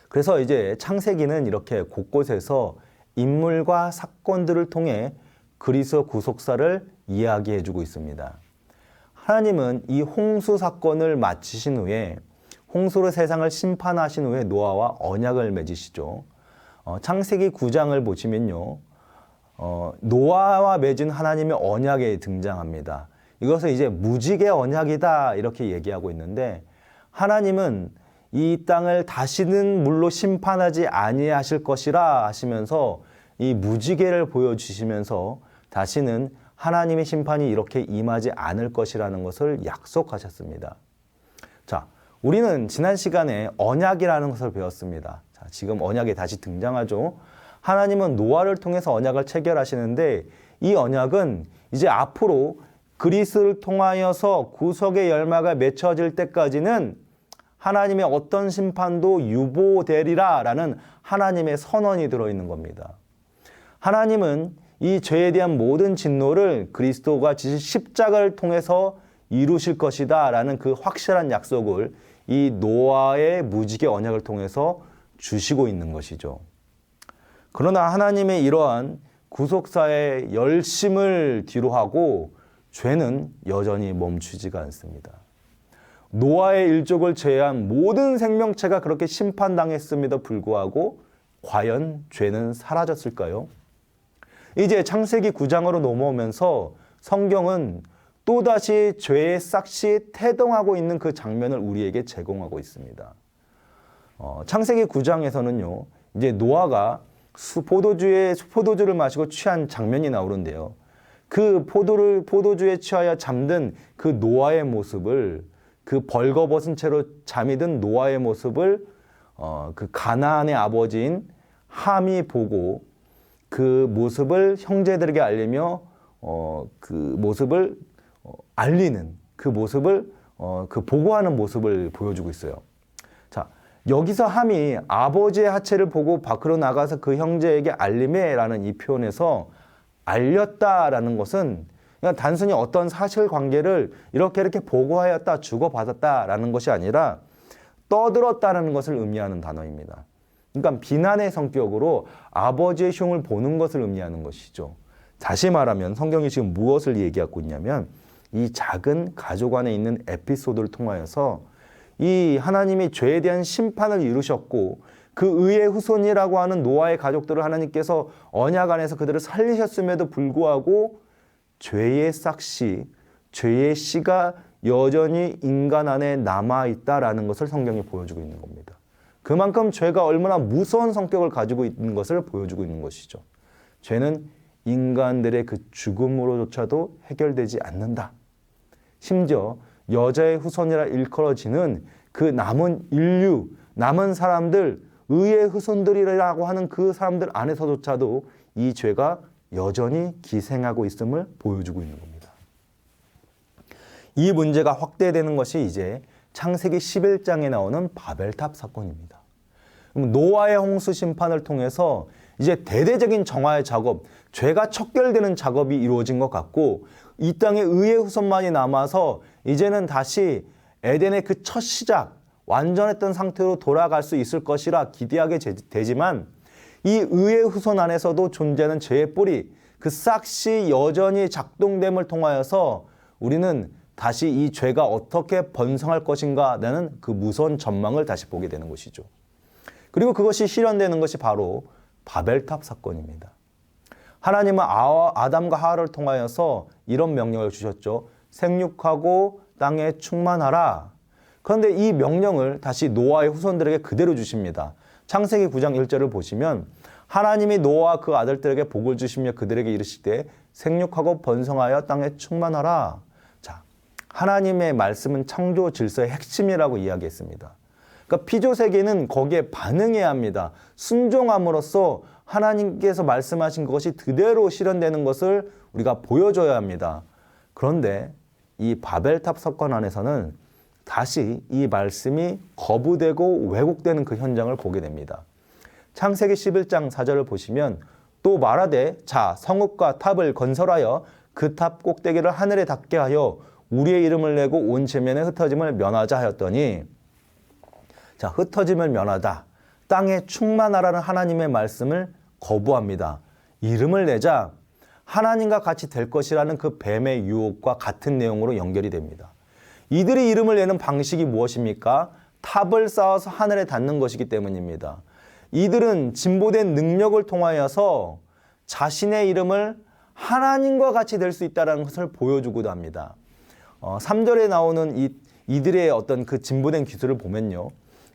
A: 그래서 이제 창세기는 이렇게 곳곳에서 인물과 사건들을 통해 그리스도 구속사를 이야기해주고 있습니다. 하나님은 이 홍수 사건을 마치신 후에 홍수로 세상을 심판하신 후에 노아와 언약을 맺으시죠. 창세기 9장을 보시면요. 노아와 맺은 하나님의 언약에 등장합니다. 이것을 이제 무지개 언약이다 이렇게 얘기하고 있는데 하나님은 이 땅을 다시는 물로 심판하지 아니하실 것이라 하시면서 이 무지개를 보여주시면서 다시는 하나님의 심판이 이렇게 임하지 않을 것이라는 것을 약속하셨습니다. 자, 우리는 지난 시간에 언약이라는 것을 배웠습니다. 자, 지금 언약이 다시 등장하죠. 하나님은 노아를 통해서 언약을 체결하시는데 이 언약은 이제 앞으로 그리스도를 통하여서 구속의 열매가 맺혀질 때까지는 하나님의 어떤 심판도 유보되리라 라는 하나님의 선언이 들어있는 겁니다. 하나님은 이 죄에 대한 모든 진노를 그리스도가 지신 십자가를 통해서 이루실 것이다 라는 그 확실한 약속을 이 노아의 무지개 언약을 통해서 주시고 있는 것이죠. 그러나 하나님의 이러한 구속사의 열심을 뒤로하고 죄는 여전히 멈추지가 않습니다. 노아의 일족을 제외한 모든 생명체가 그렇게 심판당했음에도 불구하고 과연 죄는 사라졌을까요? 이제 창세기 9장으로 넘어오면서 성경은 또다시 죄의 싹시 태동하고 있는 그 장면을 우리에게 제공하고 있습니다. 창세기 9장에서는요, 이제 노아가 포도주를 마시고 취한 장면이 나오는데요. 그 포도주에 취하여 잠든 그 노아의 모습을, 그 벌거벗은 채로 잠이 든 노아의 모습을 그 가나안의 아버지인 함이 보고 그 모습을 형제들에게 알리며 그 모습을 알리는 그 모습을 그 보고하는 모습을 보여주고 있어요. 자, 여기서 함이 아버지의 하체를 보고 밖으로 나가서 그 형제에게 알림해라는 이 표현에서 알렸다라는 것은 그냥 단순히 어떤 사실관계를 이렇게 보고하였다, 주고받았다라는 것이 아니라 떠들었다는 것을 의미하는 단어입니다. 그러니까 비난의 성격으로 아버지의 흉을 보는 것을 의미하는 것이죠. 다시 말하면 성경이 지금 무엇을 얘기하고 있냐면 이 작은 가족 안에 있는 에피소드를 통하여서 이 하나님이 죄에 대한 심판을 이루셨고 그 의의 후손이라고 하는 노아의 가족들을 하나님께서 언약 안에서 그들을 살리셨음에도 불구하고 죄의 싹시, 죄의 씨가 여전히 인간 안에 남아있다라는 것을 성경이 보여주고 있는 겁니다. 그만큼 죄가 얼마나 무서운 성격을 가지고 있는 것을 보여주고 있는 것이죠. 죄는 인간들의 그 죽음으로조차도 해결되지 않는다. 심지어 여자의 후손이라 일컬어지는 그 남은 인류, 남은 사람들, 의의 후손들이라고 하는 그 사람들 안에서조차도 이 죄가 여전히 기생하고 있음을 보여주고 있는 겁니다. 이 문제가 확대되는 것이 이제 창세기 11장에 나오는 바벨탑 사건입니다. 그럼 노아의 홍수 심판을 통해서 이제 대대적인 정화의 작업, 죄가 척결되는 작업이 이루어진 것 같고 이 땅에 의의 후손만이 남아서 이제는 다시 에덴의 그 첫 시작, 완전했던 상태로 돌아갈 수 있을 것이라 기대하게 되지만 이 의의 후손 안에서도 존재하는 죄의 뿌리, 그 싹시 여전히 작동됨을 통하여서 우리는 다시 이 죄가 어떻게 번성할 것인가 라는 그 무서운 전망을 다시 보게 되는 것이죠. 그리고 그것이 실현되는 것이 바로 바벨탑 사건입니다. 하나님은 아담과 하와를 통하여서 이런 명령을 주셨죠. 생육하고 땅에 충만하라. 그런데 이 명령을 다시 노아의 후손들에게 그대로 주십니다. 창세기 9장 1절을 보시면 하나님이 노아와 그 아들들에게 복을 주시며 그들에게 이르실 때 생육하고 번성하여 땅에 충만하라. 자, 하나님의 말씀은 창조 질서의 핵심이라고 이야기했습니다. 그러니까 피조세계는 거기에 반응해야 합니다. 순종함으로써 하나님께서 말씀하신 것이 그대로 실현되는 것을 우리가 보여줘야 합니다. 그런데 이 바벨탑 사건 안에서는 다시 이 말씀이 거부되고 왜곡되는 그 현장을 보게 됩니다. 창세기 11장 4절을 보시면 또 말하되 자 성읍과 탑을 건설하여 그 탑 꼭대기를 하늘에 닿게 하여 우리의 이름을 내고 온 지면에 흩어짐을 면하자 하였더니 자 흩어짐을 면하다. 땅에 충만하라는 하나님의 말씀을 거부합니다. 이름을 내자 하나님과 같이 될 것이라는 그 뱀의 유혹과 같은 내용으로 연결이 됩니다. 이들이 이름을 내는 방식이 무엇입니까? 탑을 쌓아서 하늘에 닿는 것이기 때문입니다. 이들은 진보된 능력을 통하여서 자신의 이름을 하나님과 같이 될 수 있다는 것을 보여주고도 합니다. 3절에 나오는 이들의 어떤 그 진보된 기술을 보면요.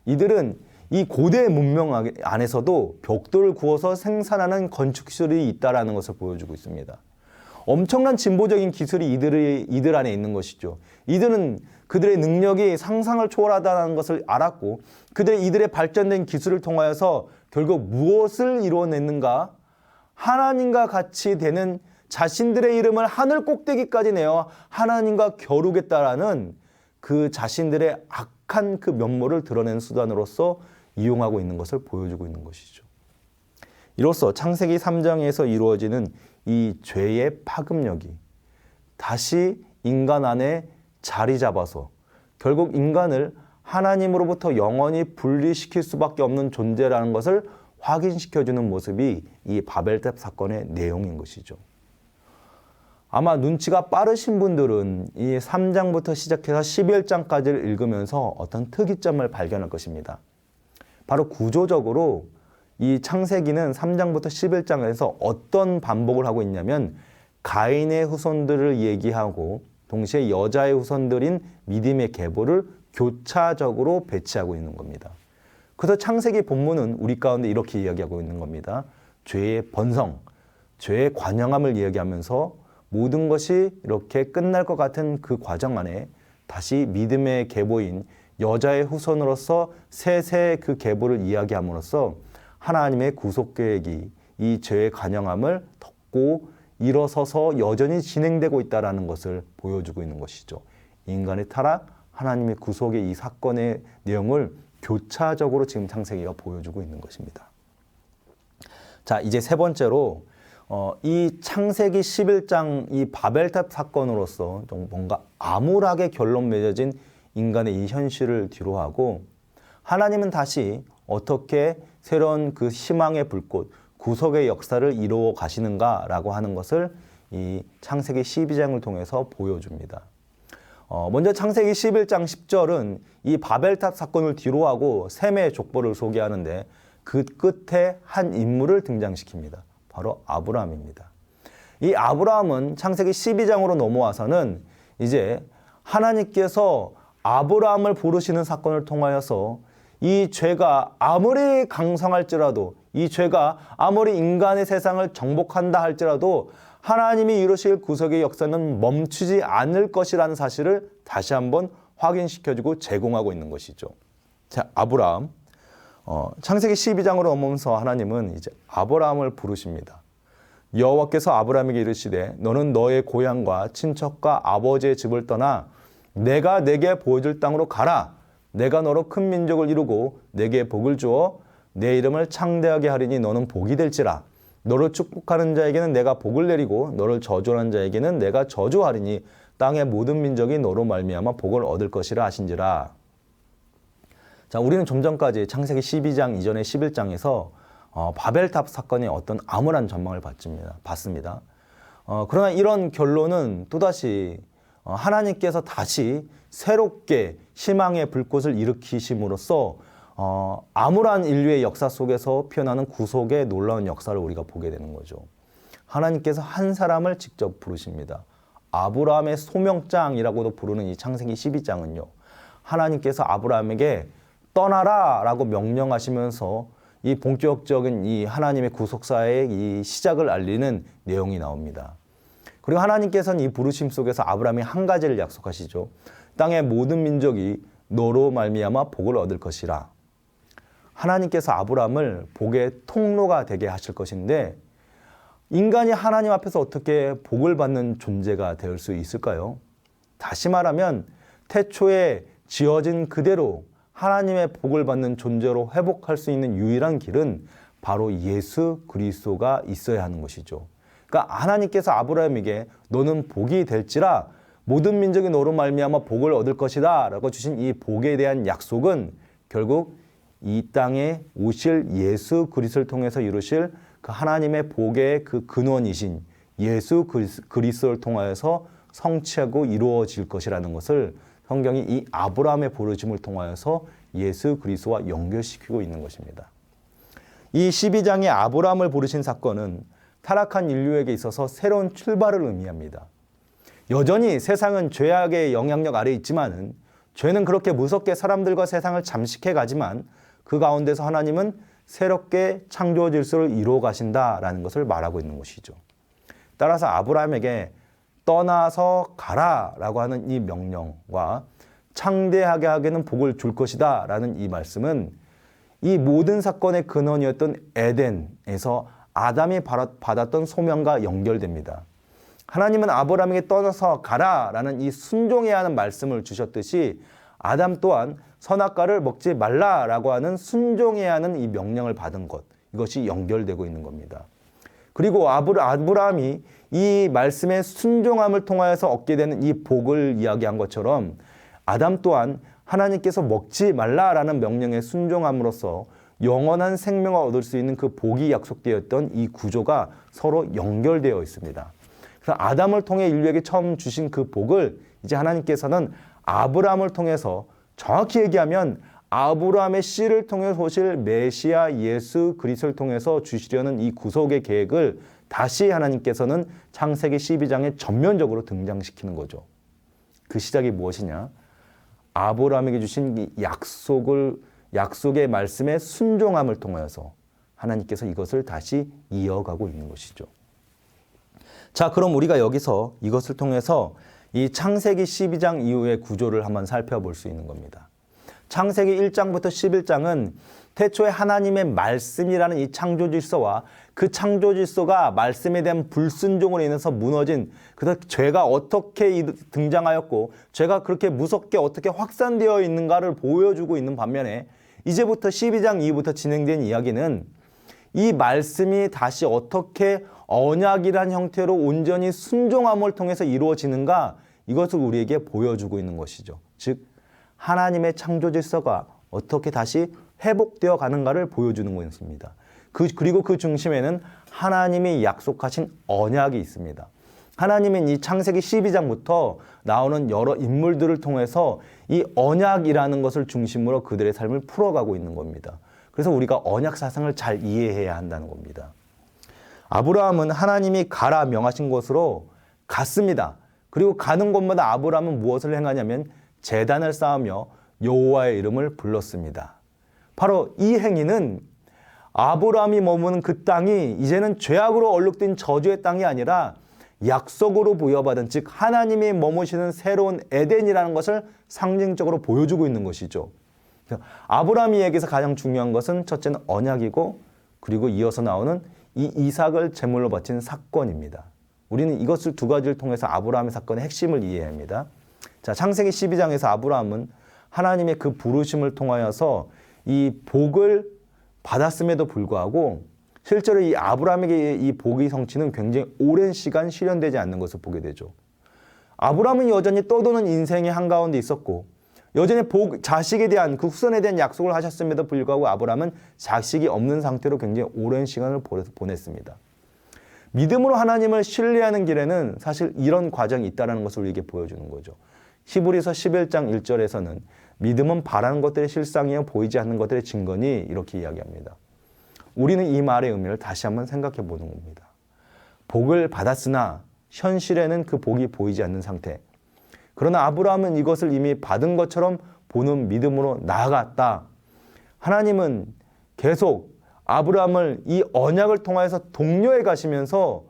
A: 이들은 이 고대 문명 안에서도 벽돌을 구워서 생산하는 건축 기술이 있다는 것을 보여주고 있습니다. 엄청난 진보적인 기술이 이들 안에 있는 것이죠. 이들은 그들의 능력이 상상을 초월하다는 것을 알았고 이들의 발전된 기술을 통하여서 결국 무엇을 이루어냈는가? 하나님과 같이 되는 자신들의 이름을 하늘 꼭대기까지 내어 하나님과 겨루겠다라는 그 자신들의 악한 그 면모를 드러내는 수단으로서 이용하고 있는 것을 보여주고 있는 것이죠. 이로써 창세기 3장에서 이루어지는 이 죄의 파급력이 다시 인간 안에 자리 잡아서 결국 인간을 하나님으로부터 영원히 분리시킬 수밖에 없는 존재라는 것을 확인시켜주는 모습이 이 바벨탑 사건의 내용인 것이죠. 아마 눈치가 빠르신 분들은 이 3장부터 시작해서 11장까지를 읽으면서 어떤 특이점을 발견할 것입니다. 바로 구조적으로 이 창세기는 3장부터 11장에서 어떤 반복을 하고 있냐면 가인의 후손들을 얘기하고 동시에 여자의 후손들인 믿음의 계보를 교차적으로 배치하고 있는 겁니다. 그래서 창세기 본문은 우리 가운데 이렇게 이야기하고 있는 겁니다. 죄의 번성, 죄의 관영함을 이야기하면서 모든 것이 이렇게 끝날 것 같은 그 과정 안에 다시 믿음의 계보인 여자의 후손으로서 셋의 그 계보를 이야기함으로써 하나님의 구속 계획이 이 죄의 관영함을 덮고 일어서서 여전히 진행되고 있다는 것을 보여주고 있는 것이죠. 인간의 타락, 하나님의 구속의 이 사건의 내용을 교차적으로 지금 창세기가 보여주고 있는 것입니다. 자, 이제 세 번째로 이 창세기 11장 이 바벨탑 사건으로서 좀 뭔가 암울하게 결론 맺어진 인간의 이 현실을 뒤로하고 하나님은 다시 어떻게 새로운 그 희망의 불꽃, 구속의 역사를 이루어 가시는가라고 하는 것을 이 창세기 12장을 통해서 보여줍니다. 먼저 창세기 11장 10절은 이 바벨탑 사건을 뒤로하고 셈의 족보를 소개하는데 그 끝에 한 인물을 등장시킵니다. 바로 아브라함입니다. 이 아브라함은 창세기 12장으로 넘어와서는 이제 하나님께서 아브라함을 부르시는 사건을 통하여서 이 죄가 아무리 강성할지라도 이 죄가 아무리 인간의 세상을 정복한다 할지라도 하나님이 이루실 구속의 역사는 멈추지 않을 것이라는 사실을 다시 한번 확인시켜주고 제공하고 있는 것이죠. 자, 아브라함. 창세기 12장으로 넘으면서 하나님은 이제 아브라함을 부르십니다. 여호와께서 아브라함에게 이르시되 너는 너의 고향과 친척과 아버지의 집을 떠나 내가 내게 보여줄 땅으로 가라. 내가 너로 큰 민족을 이루고 내게 복을 주어 내 이름을 창대하게 하리니 너는 복이 될지라. 너를 축복하는 자에게는 내가 복을 내리고 너를 저주하는 자에게는 내가 저주하리니 땅의 모든 민족이 너로 말미암아 복을 얻을 것이라 하신지라. 자, 우리는 좀 전까지 창세기 12장 이전의 11장에서 바벨탑 사건의 어떤 암울한 전망을 봤습니다. 그러나 이런 결론은 또다시 하나님께서 다시 새롭게 희망의 불꽃을 일으키심으로써 암울한 인류의 역사 속에서 피어나는 구속의 놀라운 역사를 우리가 보게 되는 거죠. 하나님께서 한 사람을 직접 부르십니다. 아브라함의 소명장이라고도 부르는 이 창세기 12장은요. 하나님께서 아브라함에게 떠나라 라고 명령하시면서 이 본격적인 이 하나님의 구속사의 이 시작을 알리는 내용이 나옵니다. 그리고 하나님께서는 이 부르심 속에서 아브라함이 한 가지를 약속하시죠. 땅의 모든 민족이 너로 말미암아 복을 얻을 것이라. 하나님께서 아브라함을 복의 통로가 되게 하실 것인데 인간이 하나님 앞에서 어떻게 복을 받는 존재가 될 수 있을까요? 다시 말하면 태초에 지어진 그대로 하나님의 복을 받는 존재로 회복할 수 있는 유일한 길은 바로 예수 그리스도가 있어야 하는 것이죠. 그러니까 하나님께서 아브라함에게 너는 복이 될지라 모든 민족이 너로 말미암아 복을 얻을 것이다 라고 주신 이 복에 대한 약속은 결국 이 땅에 오실 예수 그리스도를 통해서 이루실 그 하나님의 복의 그 근원이신 예수 그리스도를 통하여서 성취하고 이루어질 것이라는 것을 성경이 이 아브라함의 부르심을 통하여서 예수 그리스도와 연결시키고 있는 것입니다. 이 12장의 아브라함을 부르신 사건은 타락한 인류에게 있어서 새로운 출발을 의미합니다. 여전히 세상은 죄악의 영향력 아래 있지만은 죄는 그렇게 무섭게 사람들과 세상을 잠식해 가지만 그 가운데서 하나님은 새롭게 창조 질서를 이루어 가신다라는 것을 말하고 있는 것이죠. 따라서 아브라함에게 떠나서 가라라고 하는 이 명령과 창대하게 하게는 복을 줄 것이다 라는 이 말씀은 이 모든 사건의 근원이었던 에덴에서 아담이 받았던 소명과 연결됩니다. 하나님은 아브라함에게 떠나서 가라라는 이 순종해야 하는 말씀을 주셨듯이 아담 또한 선악과를 먹지 말라라고 하는 순종해야 하는 이 명령을 받은 것, 이것이 연결되고 있는 겁니다. 그리고 아브라함이 이 말씀의 순종함을 통하여서 얻게 되는 이 복을 이야기한 것처럼 아담 또한 하나님께서 먹지 말라라는 명령에 순종함으로써 영원한 생명을 얻을 수 있는 그 복이 약속되었던 이 구조가 서로 연결되어 있습니다. 그래서 아담을 통해 인류에게 처음 주신 그 복을 이제 하나님께서는 아브라함을 통해서, 정확히 얘기하면 아브라함의 씨를 통해서 오실 메시아 예수 그리스도를 통해서 주시려는 이 구속의 계획을 다시 하나님께서는 창세기 12장에 전면적으로 등장시키는 거죠. 그 시작이 무엇이냐? 아브라함에게 주신 이 약속의 말씀에 순종함을 통하여서 하나님께서 이것을 다시 이어가고 있는 것이죠. 자, 그럼 우리가 여기서 이것을 통해서 이 창세기 12장 이후의 구조를 한번 살펴볼 수 있는 겁니다. 창세기 1장부터 11장은 태초에 하나님의 말씀이라는 이 창조 질서와 그 창조 질서가 말씀에 대한 불순종으로 인해서 무너진, 그래서 죄가 어떻게 등장하였고 죄가 그렇게 무섭게 어떻게 확산되어 있는가를 보여주고 있는 반면에, 이제부터 12장 이후부터 진행된 이야기는 이 말씀이 다시 어떻게 언약이란 형태로 온전히 순종함을 통해서 이루어지는가, 이것을 우리에게 보여주고 있는 것이죠. 즉 하나님의 창조 질서가 어떻게 다시 회복되어 가는가를 보여주는 것입니다. 그리고 그 중심에는 하나님이 약속하신 언약이 있습니다. 하나님은 이 창세기 12장부터 나오는 여러 인물들을 통해서 이 언약이라는 것을 중심으로 그들의 삶을 풀어가고 있는 겁니다. 그래서 우리가 언약 사상을 잘 이해해야 한다는 겁니다. 아브라함은 하나님이 가라 명하신 곳으로 갔습니다. 그리고 가는 곳마다 아브라함은 무엇을 행하냐면 제단을 쌓으며 여호와의 이름을 불렀습니다. 바로 이 행위는 아브라함이 머무는 그 땅이 이제는 죄악으로 얼룩된 저주의 땅이 아니라 약속으로 부여받은, 즉 하나님이 머무시는 새로운 에덴이라는 것을 상징적으로 보여주고 있는 것이죠. 아브라함 이야기에서 가장 중요한 것은 첫째는 언약이고, 그리고 이어서 나오는 이 이삭을 제물로 바친 사건입니다. 우리는 이것을 두 가지를 통해서 아브라함의 사건의 핵심을 이해해야 합니다. 자, 창세기 12장에서 아브라함은 하나님의 그 부르심을 통하여서 이 복을 받았음에도 불구하고 실제로 이 아브라함에게 이 복의 성취는 굉장히 오랜 시간 실현되지 않는 것을 보게 되죠. 아브라함은 여전히 떠도는 인생의 한가운데 있었고 여전히 자식에 대한 그 후손에 대한 약속을 하셨음에도 불구하고 아브라함은 자식이 없는 상태로 굉장히 오랜 시간을 보냈습니다. 믿음으로 하나님을 신뢰하는 길에는 사실 이런 과정이 있다는 것을 우리에게 보여주는 거죠. 히브리서 11장 1절에서는 믿음은 바라는 것들의 실상이요 보이지 않는 것들의 증거니, 이렇게 이야기합니다. 우리는 이 말의 의미를 다시 한번 생각해 보는 겁니다. 복을 받았으나 현실에는 그 복이 보이지 않는 상태. 그러나 아브라함은 이것을 이미 받은 것처럼 보는 믿음으로 나아갔다. 하나님은 계속 아브라함을 이 언약을 통해서 독려해 가시면서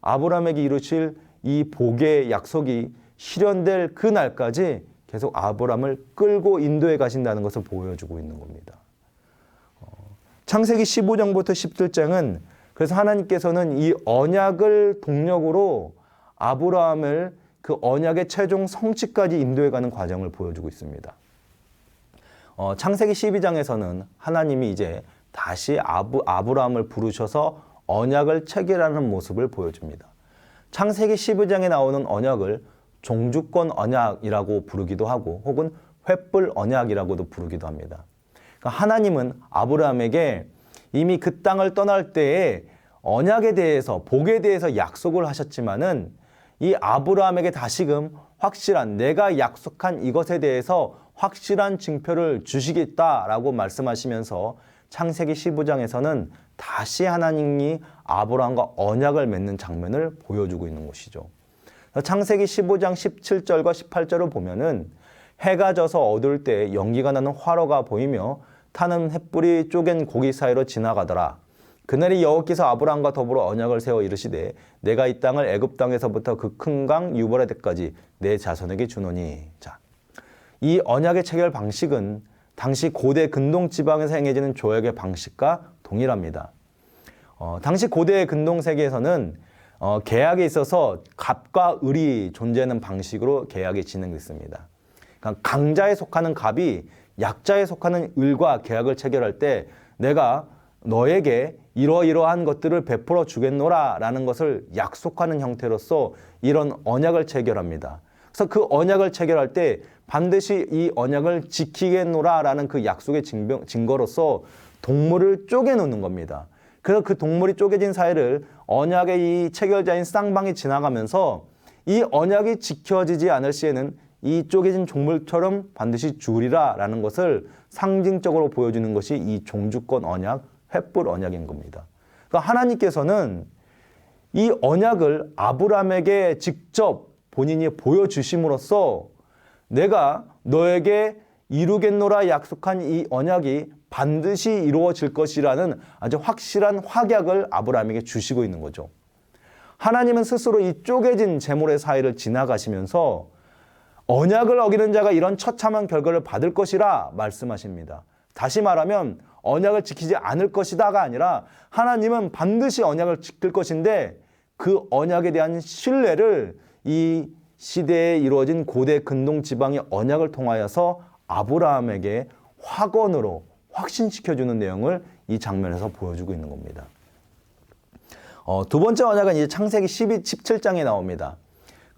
A: 아브라함에게 이루실 이 복의 약속이 실현될 그 날까지 계속 아브라함을 끌고 인도해 가신다는 것을 보여주고 있는 겁니다. 창세기 15장부터 17장은 그래서 하나님께서는 이 언약을 동력으로 아브라함을 그 언약의 최종 성취까지 인도해가는 과정을 보여주고 있습니다. 창세기 12장에서는 하나님이 이제 다시 아브라함을 부르셔서 언약을 체결하는 모습을 보여줍니다. 창세기 12장에 나오는 언약을 종주권 언약이라고 부르기도 하고 혹은 횃불 언약이라고도 부르기도 합니다. 그러니까 하나님은 아브라함에게 이미 그 땅을 떠날 때에 언약에 대해서, 복에 대해서 약속을 하셨지만은 이 아브라함에게 다시금 확실한, 내가 약속한 이것에 대해서 확실한 징표를 주시겠다라고 말씀하시면서 창세기 15장에서는 다시 하나님이 아브라함과 언약을 맺는 장면을 보여주고 있는 것이죠. 창세기 15장 17절과 18절을 보면은 해가 져서 어두울 때 연기가 나는 화로가 보이며 타는 횃불이 쪼갠 고기 사이로 지나가더라. 그날이 여호와께서 아브라함과 더불어 언약을 세워 이르시되 내가 이 땅을 애굽 땅에서부터 그 큰 강 유브라데까지 내 자손에게 주노니. 자, 이 언약의 체결 방식은 당시 고대 근동 지방에서 행해지는 조약의 방식과 동일합니다. 당시 고대 근동 세계에서는 계약에 있어서 갑과 을이 존재하는 방식으로 계약이 진행됐습니다. 그러니까 강자에 속하는 갑이 약자에 속하는 을과 계약을 체결할 때 내가 너에게 이러이러한 것들을 베풀어 주겠노라 라는 것을 약속하는 형태로서 이런 언약을 체결합니다. 그래서 그 언약을 체결할 때 반드시 이 언약을 지키겠노라 라는 그 약속의 증거로서 동물을 쪼개놓는 겁니다. 그래서 그 동물이 쪼개진 사이를 언약의 이 체결자인 쌍방이 지나가면서 이 언약이 지켜지지 않을 시에는 이 쪼개진 종물처럼 반드시 주리라 라는 것을 상징적으로 보여주는 것이 이 종주권 언약, 횃불 언약인 겁니다. 그러니까 하나님께서는 이 언약을 아브라함에게 직접 본인이 보여주심으로써 내가 너에게 이루겠노라 약속한 이 언약이 반드시 이루어질 것이라는 아주 확실한 확약을 아브라함에게 주시고 있는 거죠. 하나님은 스스로 이 쪼개진 제물의 사이를 지나가시면서 언약을 어기는 자가 이런 처참한 결과를 받을 것이라 말씀하십니다. 다시 말하면 언약을 지키지 않을 것이다가 아니라 하나님은 반드시 언약을 지킬 것인데 그 언약에 대한 신뢰를 이 시대에 이루어진 고대 근동 지방의 언약을 통하여서 아브라함에게 확언으로 확신시켜주는 내용을 이 장면에서 보여주고 있는 겁니다. 두 번째 언약은 이제 창세기 17장에 나옵니다.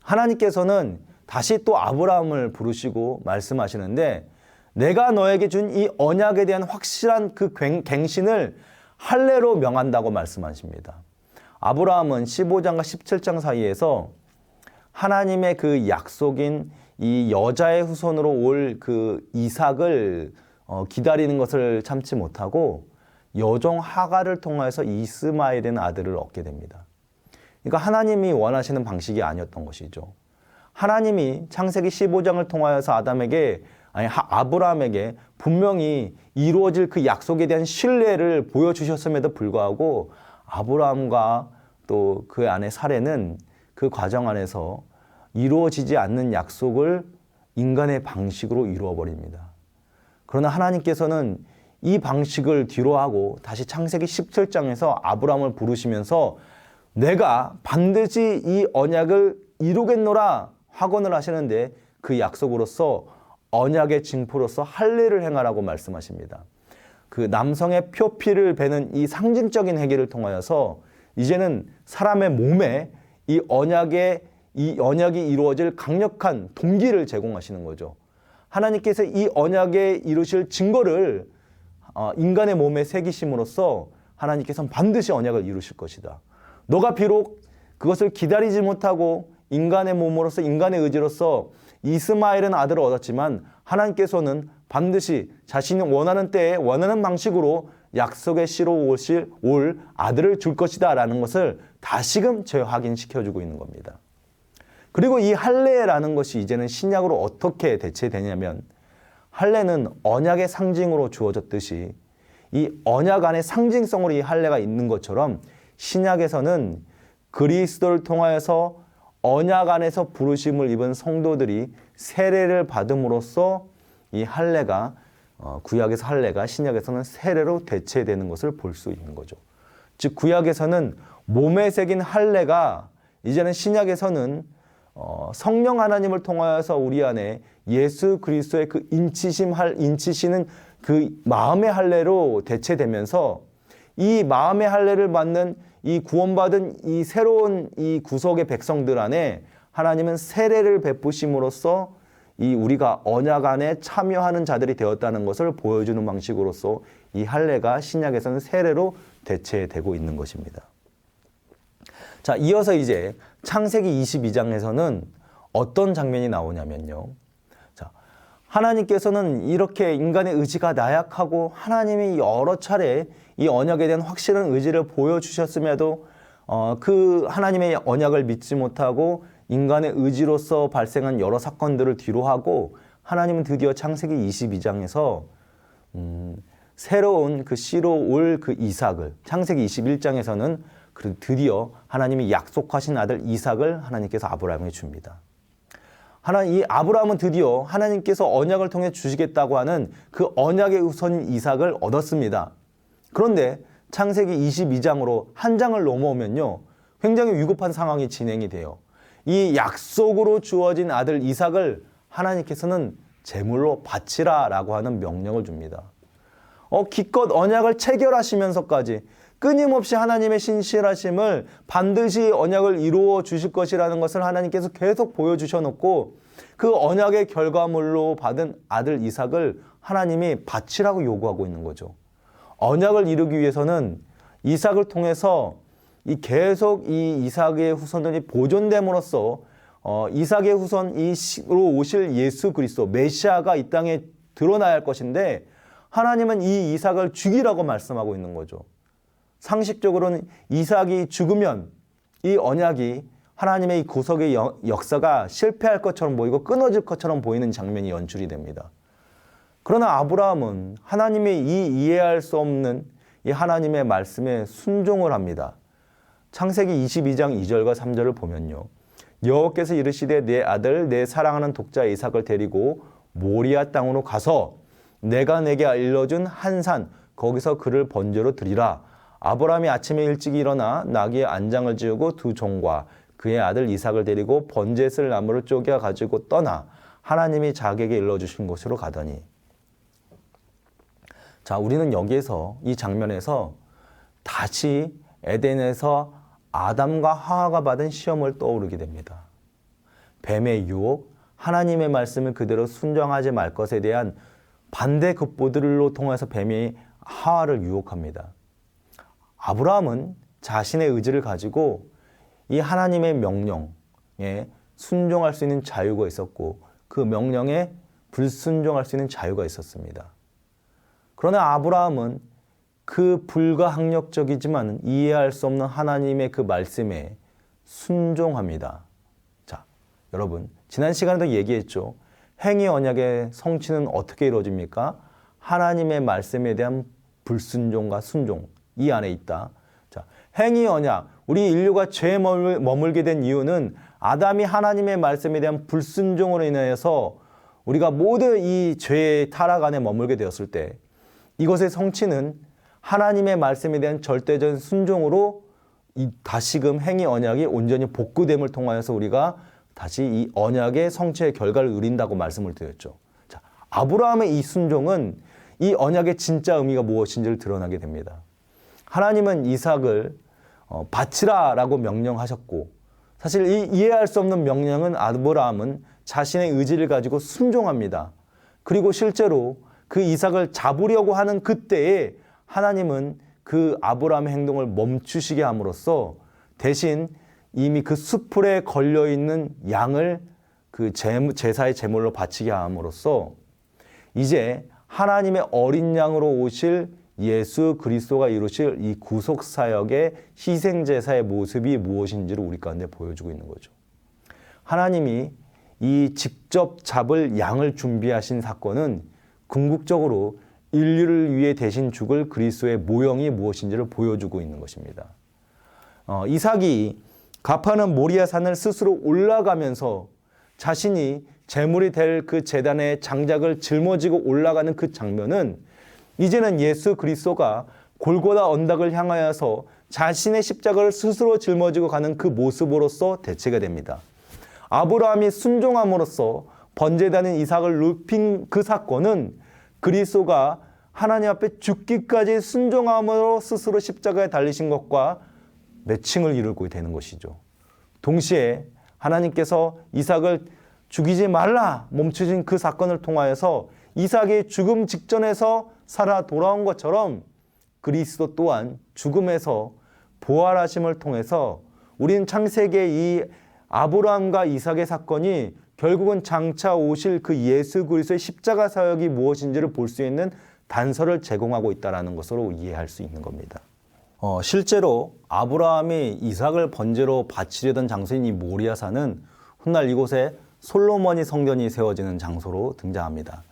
A: 하나님께서는 다시 또 아브라함을 부르시고 말씀하시는데 내가 너에게 준 이 언약에 대한 확실한 그 갱신을 할례로 명한다고 말씀하십니다. 아브라함은 15장과 17장 사이에서 하나님의 그 약속인 이 여자의 후손으로 올 그 이삭을 기다리는 것을 참지 못하고 여종 하갈을 통해서 이스마엘이라는 아들을 얻게 됩니다. 그러니까 하나님이 원하시는 방식이 아니었던 것이죠. 하나님이 창세기 15장을 통하여서 아브라함에게 분명히 이루어질 그 약속에 대한 신뢰를 보여주셨음에도 불구하고 아브라함과 또 그 아내 사레는 그 과정 안에서 이루어지지 않는 약속을 인간의 방식으로 이루어버립니다. 그러나 하나님께서는 이 방식을 뒤로하고 다시 창세기 17장에서 아브라함을 부르시면서 내가 반드시 이 언약을 이루겠노라 확언을 하시는데 그 약속으로서 언약의 징표로서 할례를 행하라고 말씀하십니다. 그 남성의 표피를 베는 이 상징적인 행위를 통하여서 이제는 사람의 몸에 이 언약이 이루어질 강력한 동기를 제공하시는 거죠. 하나님께서 이 언약에 이루실 증거를 인간의 몸에 새기심으로써 하나님께서는 반드시 언약을 이루실 것이다. 너가 비록 그것을 기다리지 못하고 인간의 몸으로서 인간의 의지로서 이스마엘은 아들을 얻었지만 하나님께서는 반드시 자신이 원하는 때에 원하는 방식으로 약속의 씨로 올 아들을 줄 것이다 라는 것을 다시금 재확인시켜주고 있는 겁니다. 그리고 이 할례라는 것이 이제는 신약으로 어떻게 대체되냐면 할례는 언약의 상징으로 주어졌듯이 이 언약 안에 상징성으로 이 할례가 있는 것처럼 신약에서는 그리스도를 통하여서 언약 안에서 부르심을 입은 성도들이 세례를 받음으로써 이 할례가 구약에서 할례가 신약에서는 세례로 대체되는 것을 볼 수 있는 거죠. 즉 구약에서는 몸에 새긴 할례가 이제는 신약에서는 성령 하나님을 통하여서 우리 안에 예수 그리스도의 그 인치시는 그 마음의 할례로 대체되면서 이 마음의 할례를 받는 이 구원받은 이 새로운 이 구속의 백성들 안에 하나님은 세례를 베푸심으로써 이 우리가 언약 안에 참여하는 자들이 되었다는 것을 보여주는 방식으로서 이 할례가 신약에서는 세례로 대체되고 있는 것입니다. 자, 이어서 이제 창세기 22장에서는 어떤 장면이 나오냐면요. 자, 하나님께서는 이렇게 인간의 의지가 나약하고 하나님이 여러 차례 이 언약에 대한 확실한 의지를 보여주셨음에도 그 하나님의 언약을 믿지 못하고 인간의 의지로서 발생한 여러 사건들을 뒤로하고 하나님은 드디어 창세기 22장에서 새로운 그 씨로 올 그 이삭을 창세기 21장에서는 드디어 하나님이 약속하신 아들 이삭을 하나님께서 아브라함에게 줍니다. 이 아브라함은 드디어 하나님께서 언약을 통해 주시겠다고 하는 그 언약의 우선인 이삭을 얻었습니다. 그런데 창세기 22장으로 한 장을 넘어오면요, 굉장히 위급한 상황이 진행이 돼요. 이 약속으로 주어진 아들 이삭을 하나님께서는 제물로 바치라라고 하는 명령을 줍니다. 기껏 언약을 체결하시면서까지 끊임없이 하나님의 신실하심을 반드시 언약을 이루어 주실 것이라는 것을 하나님께서 계속 보여주셔놓고 그 언약의 결과물로 받은 아들 이삭을 하나님이 바치라고 요구하고 있는 거죠. 언약을 이루기 위해서는 이삭을 통해서 계속 이 이삭의 후손들이 보존됨으로써 이삭의 후손으로 오실 예수 그리스도 메시아가 이 땅에 드러나야 할 것인데 하나님은 이 이삭을 죽이라고 말씀하고 있는 거죠. 상식적으로는 이삭이 죽으면 이 언약이 하나님의 이 구속의 역사가 실패할 것처럼 보이고 끊어질 것처럼 보이는 장면이 연출이 됩니다. 그러나 아브라함은 하나님의 이해할 수 없는 이 하나님의 말씀에 순종을 합니다. 창세기 22장 2절과 3절을 보면요. 여호와께서 이르시되 내 아들 내 사랑하는 독자 이삭을 데리고 모리아 땅으로 가서 내가 내게 일러준 한 산 거기서 그를 번제로 드리라. 아브라함이 아침에 일찍 일어나 나귀의 안장을 지우고 두 종과 그의 아들 이삭을 데리고 번제 쓸 나무를 쪼개 가지고 떠나 하나님이 자기에게 일러주신 곳으로 가더니. 자, 우리는 여기에서 이 장면에서 다시 에덴에서 아담과 하와가 받은 시험을 떠오르게 됩니다. 뱀의 유혹, 하나님의 말씀을 그대로 순종하지 말 것에 대한 반대 급보들로 통해서 뱀이 하와를 유혹합니다. 아브라함은 자신의 의지를 가지고 이 하나님의 명령에 순종할 수 있는 자유가 있었고 그 명령에 불순종할 수 있는 자유가 있었습니다. 그러나 아브라함은 그 불가항력적이지만 이해할 수 없는 하나님의 그 말씀에 순종합니다. 자, 여러분, 지난 시간에도 얘기했죠. 행위 언약의 성취는 어떻게 이루어집니까? 하나님의 말씀에 대한 불순종과 순종, 이 안에 있다. 자, 행위 언약, 우리 인류가 죄에 머물게 된 이유는 아담이 하나님의 말씀에 대한 불순종으로 인해서 우리가 모두 이 죄의 타락 안에 머물게 되었을 때 이것의 성취는 하나님의 말씀에 대한 절대적인 순종으로 다시금 행위 언약이 온전히 복구됨을 통하여서 우리가 다시 이 언약의 성취의 결과를 누린다고 말씀을 드렸죠. 자, 아브라함의 이 순종은 이 언약의 진짜 의미가 무엇인지를 드러나게 됩니다. 하나님은 이삭을 바치라라고 명령하셨고 사실 이 이해할 수 없는 명령은 아브라함은 자신의 의지를 가지고 순종합니다. 그리고 실제로 그 이삭을 잡으려고 하는 그때에 하나님은 그 아브라함의 행동을 멈추시게 함으로써 대신 이미 그 수풀에 걸려있는 양을 그 제사의 제물로 바치게 함으로써 이제 하나님의 어린 양으로 오실 예수 그리스도가 이루실 이 구속사역의 희생제사의 모습이 무엇인지를 우리 가운데 보여주고 있는 거죠. 하나님이 이 직접 잡을 양을 준비하신 사건은 궁극적으로 인류를 위해 대신 죽을 그리스도의 모형이 무엇인지를 보여주고 있는 것입니다. 이삭이 가파는 모리아산을 스스로 올라가면서 자신이 제물이 될 그 제단의 장작을 짊어지고 올라가는 그 장면은 이제는 예수 그리스도가 골고다 언덕을 향하여서 자신의 십자가를 스스로 짊어지고 가는 그 모습으로서 대체가 됩니다. 아브라함이 순종함으로써 번제단인 이삭을 눕힌 그 사건은 그리스도가 하나님 앞에 죽기까지 순종함으로 스스로 십자가에 달리신 것과 매칭을 이루고 되는 것이죠. 동시에 하나님께서 이삭을 죽이지 말라 멈추신 그 사건을 통하여서 이삭이 죽음 직전에서 살아 돌아온 것처럼 그리스도 또한 죽음에서 부활하심을 통해서 우리는 창세기의 이 아브라함과 이삭의 사건이 결국은 장차 오실 그 예수 그리스도의 십자가 사역이 무엇인지를 볼 수 있는 단서를 제공하고 있다는 것으로 이해할 수 있는 겁니다. 실제로 아브라함이 이삭을 번제로 바치려던 장소인 이 모리아산은 훗날 이곳에 솔로몬이 성전이 세워지는 장소로 등장합니다.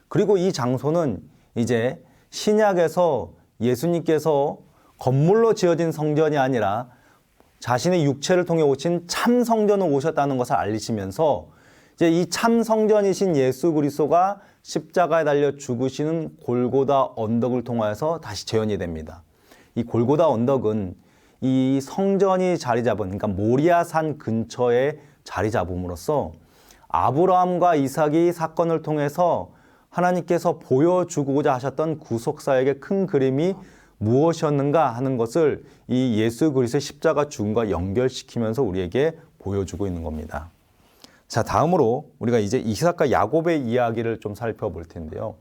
A: 그리고 이 장소는 이제 신약에서 예수님께서 건물로 지어진 성전이 아니라 자신의 육체를 통해 오신 참 성전으로 오셨다는 것을 알리시면서 이제 이 참 성전이신 예수 그리스도가 십자가에 달려 죽으시는 골고다 언덕을 통하여서 다시 재현이 됩니다. 이 골고다 언덕은 이 성전이 자리 잡은, 그러니까 모리아산 근처에 자리 잡음으로써 아브라함과 이삭이 사건을 통해서 하나님께서 보여주고자 하셨던 구속사역의 큰 그림이 무엇이었는가 하는 것을 이 예수 그리스도의 십자가 죽음과 연결시키면서 우리에게 보여주고 있는 겁니다. 자, 다음으로 우리가 이제 이삭과 야곱의 이야기를 좀 살펴볼 텐데요.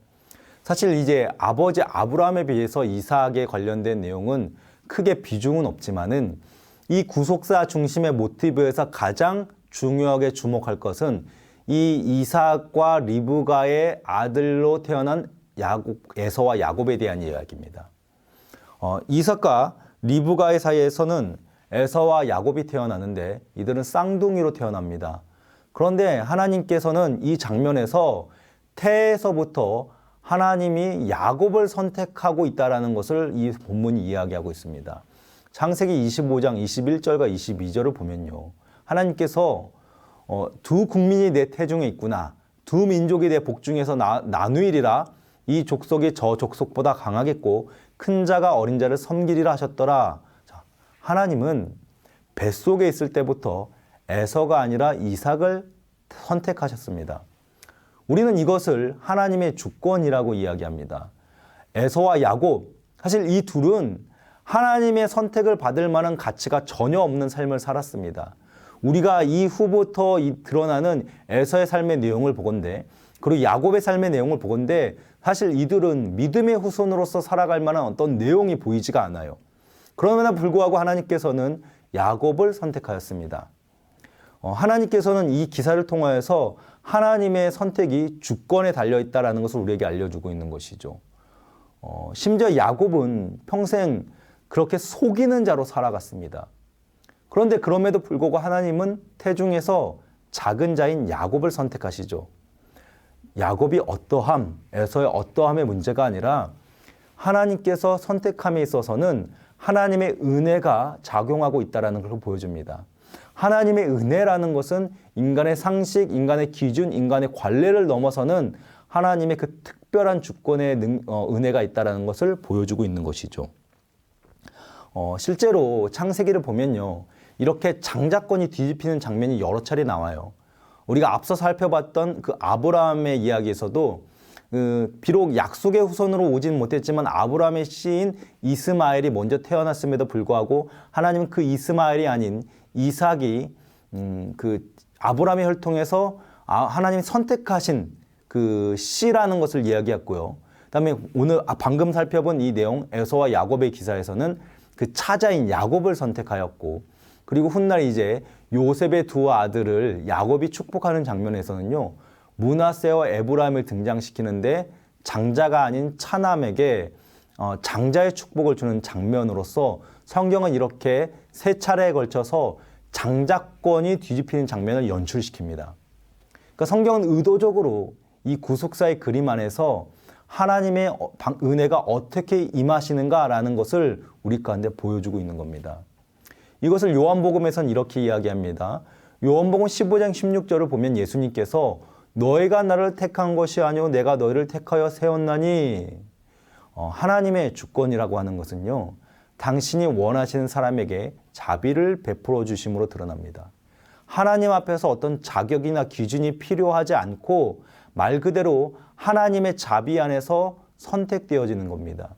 A: 사실 이제 아버지 아브라함에 비해서 이삭에 관련된 내용은 크게 비중은 없지만은 이 구속사 중심의 모티브에서 가장 중요하게 주목할 것은 이 이삭과 리브가의 아들로 태어난 에서와 야곱에 대한 이야기입니다. 이삭과 리브가의 사이에서는 에서와 야곱이 태어나는데 이들은 쌍둥이로 태어납니다. 그런데 하나님께서는 이 장면에서 태에서부터 하나님이 야곱을 선택하고 있다는 것을 이 본문이 이야기하고 있습니다. 창세기 25장 21절과 22절을 보면요. 하나님께서 두 국민이 내 태중에 있구나. 두 민족이 내 복중에서 나누이리라. 이 족속이 저 족속보다 강하겠고 큰 자가 어린 자를 섬기리라 하셨더라. 자, 하나님은 뱃속에 있을 때부터 에서가 아니라 이삭을 선택하셨습니다. 우리는 이것을 하나님의 주권이라고 이야기합니다. 에서와 야곱, 사실 이 둘은 하나님의 선택을 받을 만한 가치가 전혀 없는 삶을 살았습니다. 우리가 이후부터 드러나는 에서의 삶의 내용을 보건대, 그리고 야곱의 삶의 내용을 보건대 사실 이들은 믿음의 후손으로서 살아갈 만한 어떤 내용이 보이지가 않아요. 그럼에도 불구하고 하나님께서는 야곱을 선택하였습니다. 하나님께서는 이 기사를 통하여서 하나님의 선택이 주권에 달려있다는 것을 우리에게 알려주고 있는 것이죠. 심지어 야곱은 평생 그렇게 속이는 자로 살아갔습니다. 그런데 그럼에도 불구하고 하나님은 태중에서 작은 자인 야곱을 선택하시죠. 야곱이 어떠함, 에서의 어떠함의 문제가 아니라 하나님께서 선택함에 있어서는 하나님의 은혜가 작용하고 있다는 것을 보여줍니다. 하나님의 은혜라는 것은 인간의 상식, 인간의 기준, 인간의 관례를 넘어서는 하나님의 그 특별한 주권의 은혜가 있다는 것을 보여주고 있는 것이죠. 실제로 창세기를 보면요. 이렇게 장자권이 뒤집히는 장면이 여러 차례 나와요. 우리가 앞서 살펴봤던 그 아브라함의 이야기에서도 비록 약속의 후손으로 오진 못했지만 아브라함의 씨인 이스마엘이 먼저 태어났음에도 불구하고 하나님은 그 이스마엘이 아닌 이삭이 그 아브라함의 혈통에서 하나님이 선택하신 그 씨라는 것을 이야기했고요. 그다음에 오늘 방금 살펴본 이 내용 에서와 야곱의 기사에서는 그 차자인 야곱을 선택하였고, 그리고 훗날 이제 요셉의 두 아들을 야곱이 축복하는 장면에서는요, 므낫세와 에브라임을 등장시키는데 장자가 아닌 차남에게 장자의 축복을 주는 장면으로서 성경은 이렇게 세 차례에 걸쳐서 장자권이 뒤집히는 장면을 연출시킵니다. 그러니까 성경은 의도적으로 이 구속사의 그림 안에서 하나님의 은혜가 어떻게 임하시는가라는 것을 우리 가운데 보여주고 있는 겁니다. 이것을 요한복음에서는 이렇게 이야기합니다. 요한복음 15장 16절을 보면 예수님께서 너희가 나를 택한 것이 아니오 내가 너희를 택하여 세웠나니, 하나님의 주권이라고 하는 것은요, 당신이 원하시는 사람에게 자비를 베풀어 주심으로 드러납니다. 하나님 앞에서 어떤 자격이나 기준이 필요하지 않고 말 그대로 하나님의 자비 안에서 선택되어지는 겁니다.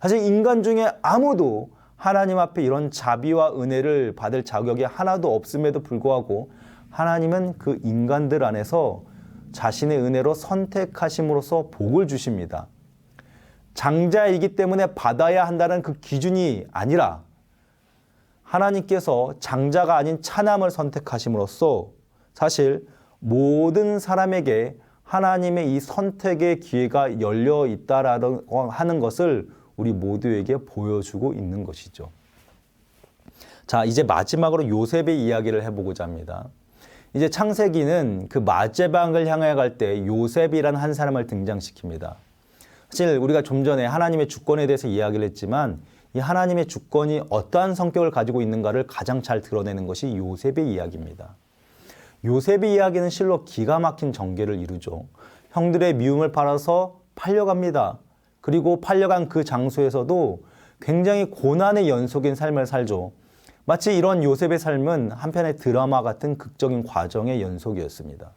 A: 사실 인간 중에 아무도 하나님 앞에 이런 자비와 은혜를 받을 자격이 하나도 없음에도 불구하고 하나님은 그 인간들 안에서 자신의 은혜로 선택하심으로써 복을 주십니다. 장자이기 때문에 받아야 한다는 그 기준이 아니라 하나님께서 장자가 아닌 차남을 선택하심으로써 사실 모든 사람에게 하나님의 이 선택의 기회가 열려 있다라고 하는 것을 우리 모두에게 보여주고 있는 것이죠. 자, 이제 마지막으로 요셉의 이야기를 해보고자 합니다. 이제 창세기는 그 마제방을 향해 갈 때 요셉이라는 한 사람을 등장시킵니다. 사실 우리가 좀 전에 하나님의 주권에 대해서 이야기를 했지만 이 하나님의 주권이 어떠한 성격을 가지고 있는가를 가장 잘 드러내는 것이 요셉의 이야기입니다. 요셉의 이야기는 실로 기가 막힌 전개를 이루죠. 형들의 미움을 받아서 팔려갑니다. 그리고 팔려간 그 장소에서도 굉장히 고난의 연속인 삶을 살죠. 마치 이런 요셉의 삶은 한편의 드라마 같은 극적인 과정의 연속이었습니다.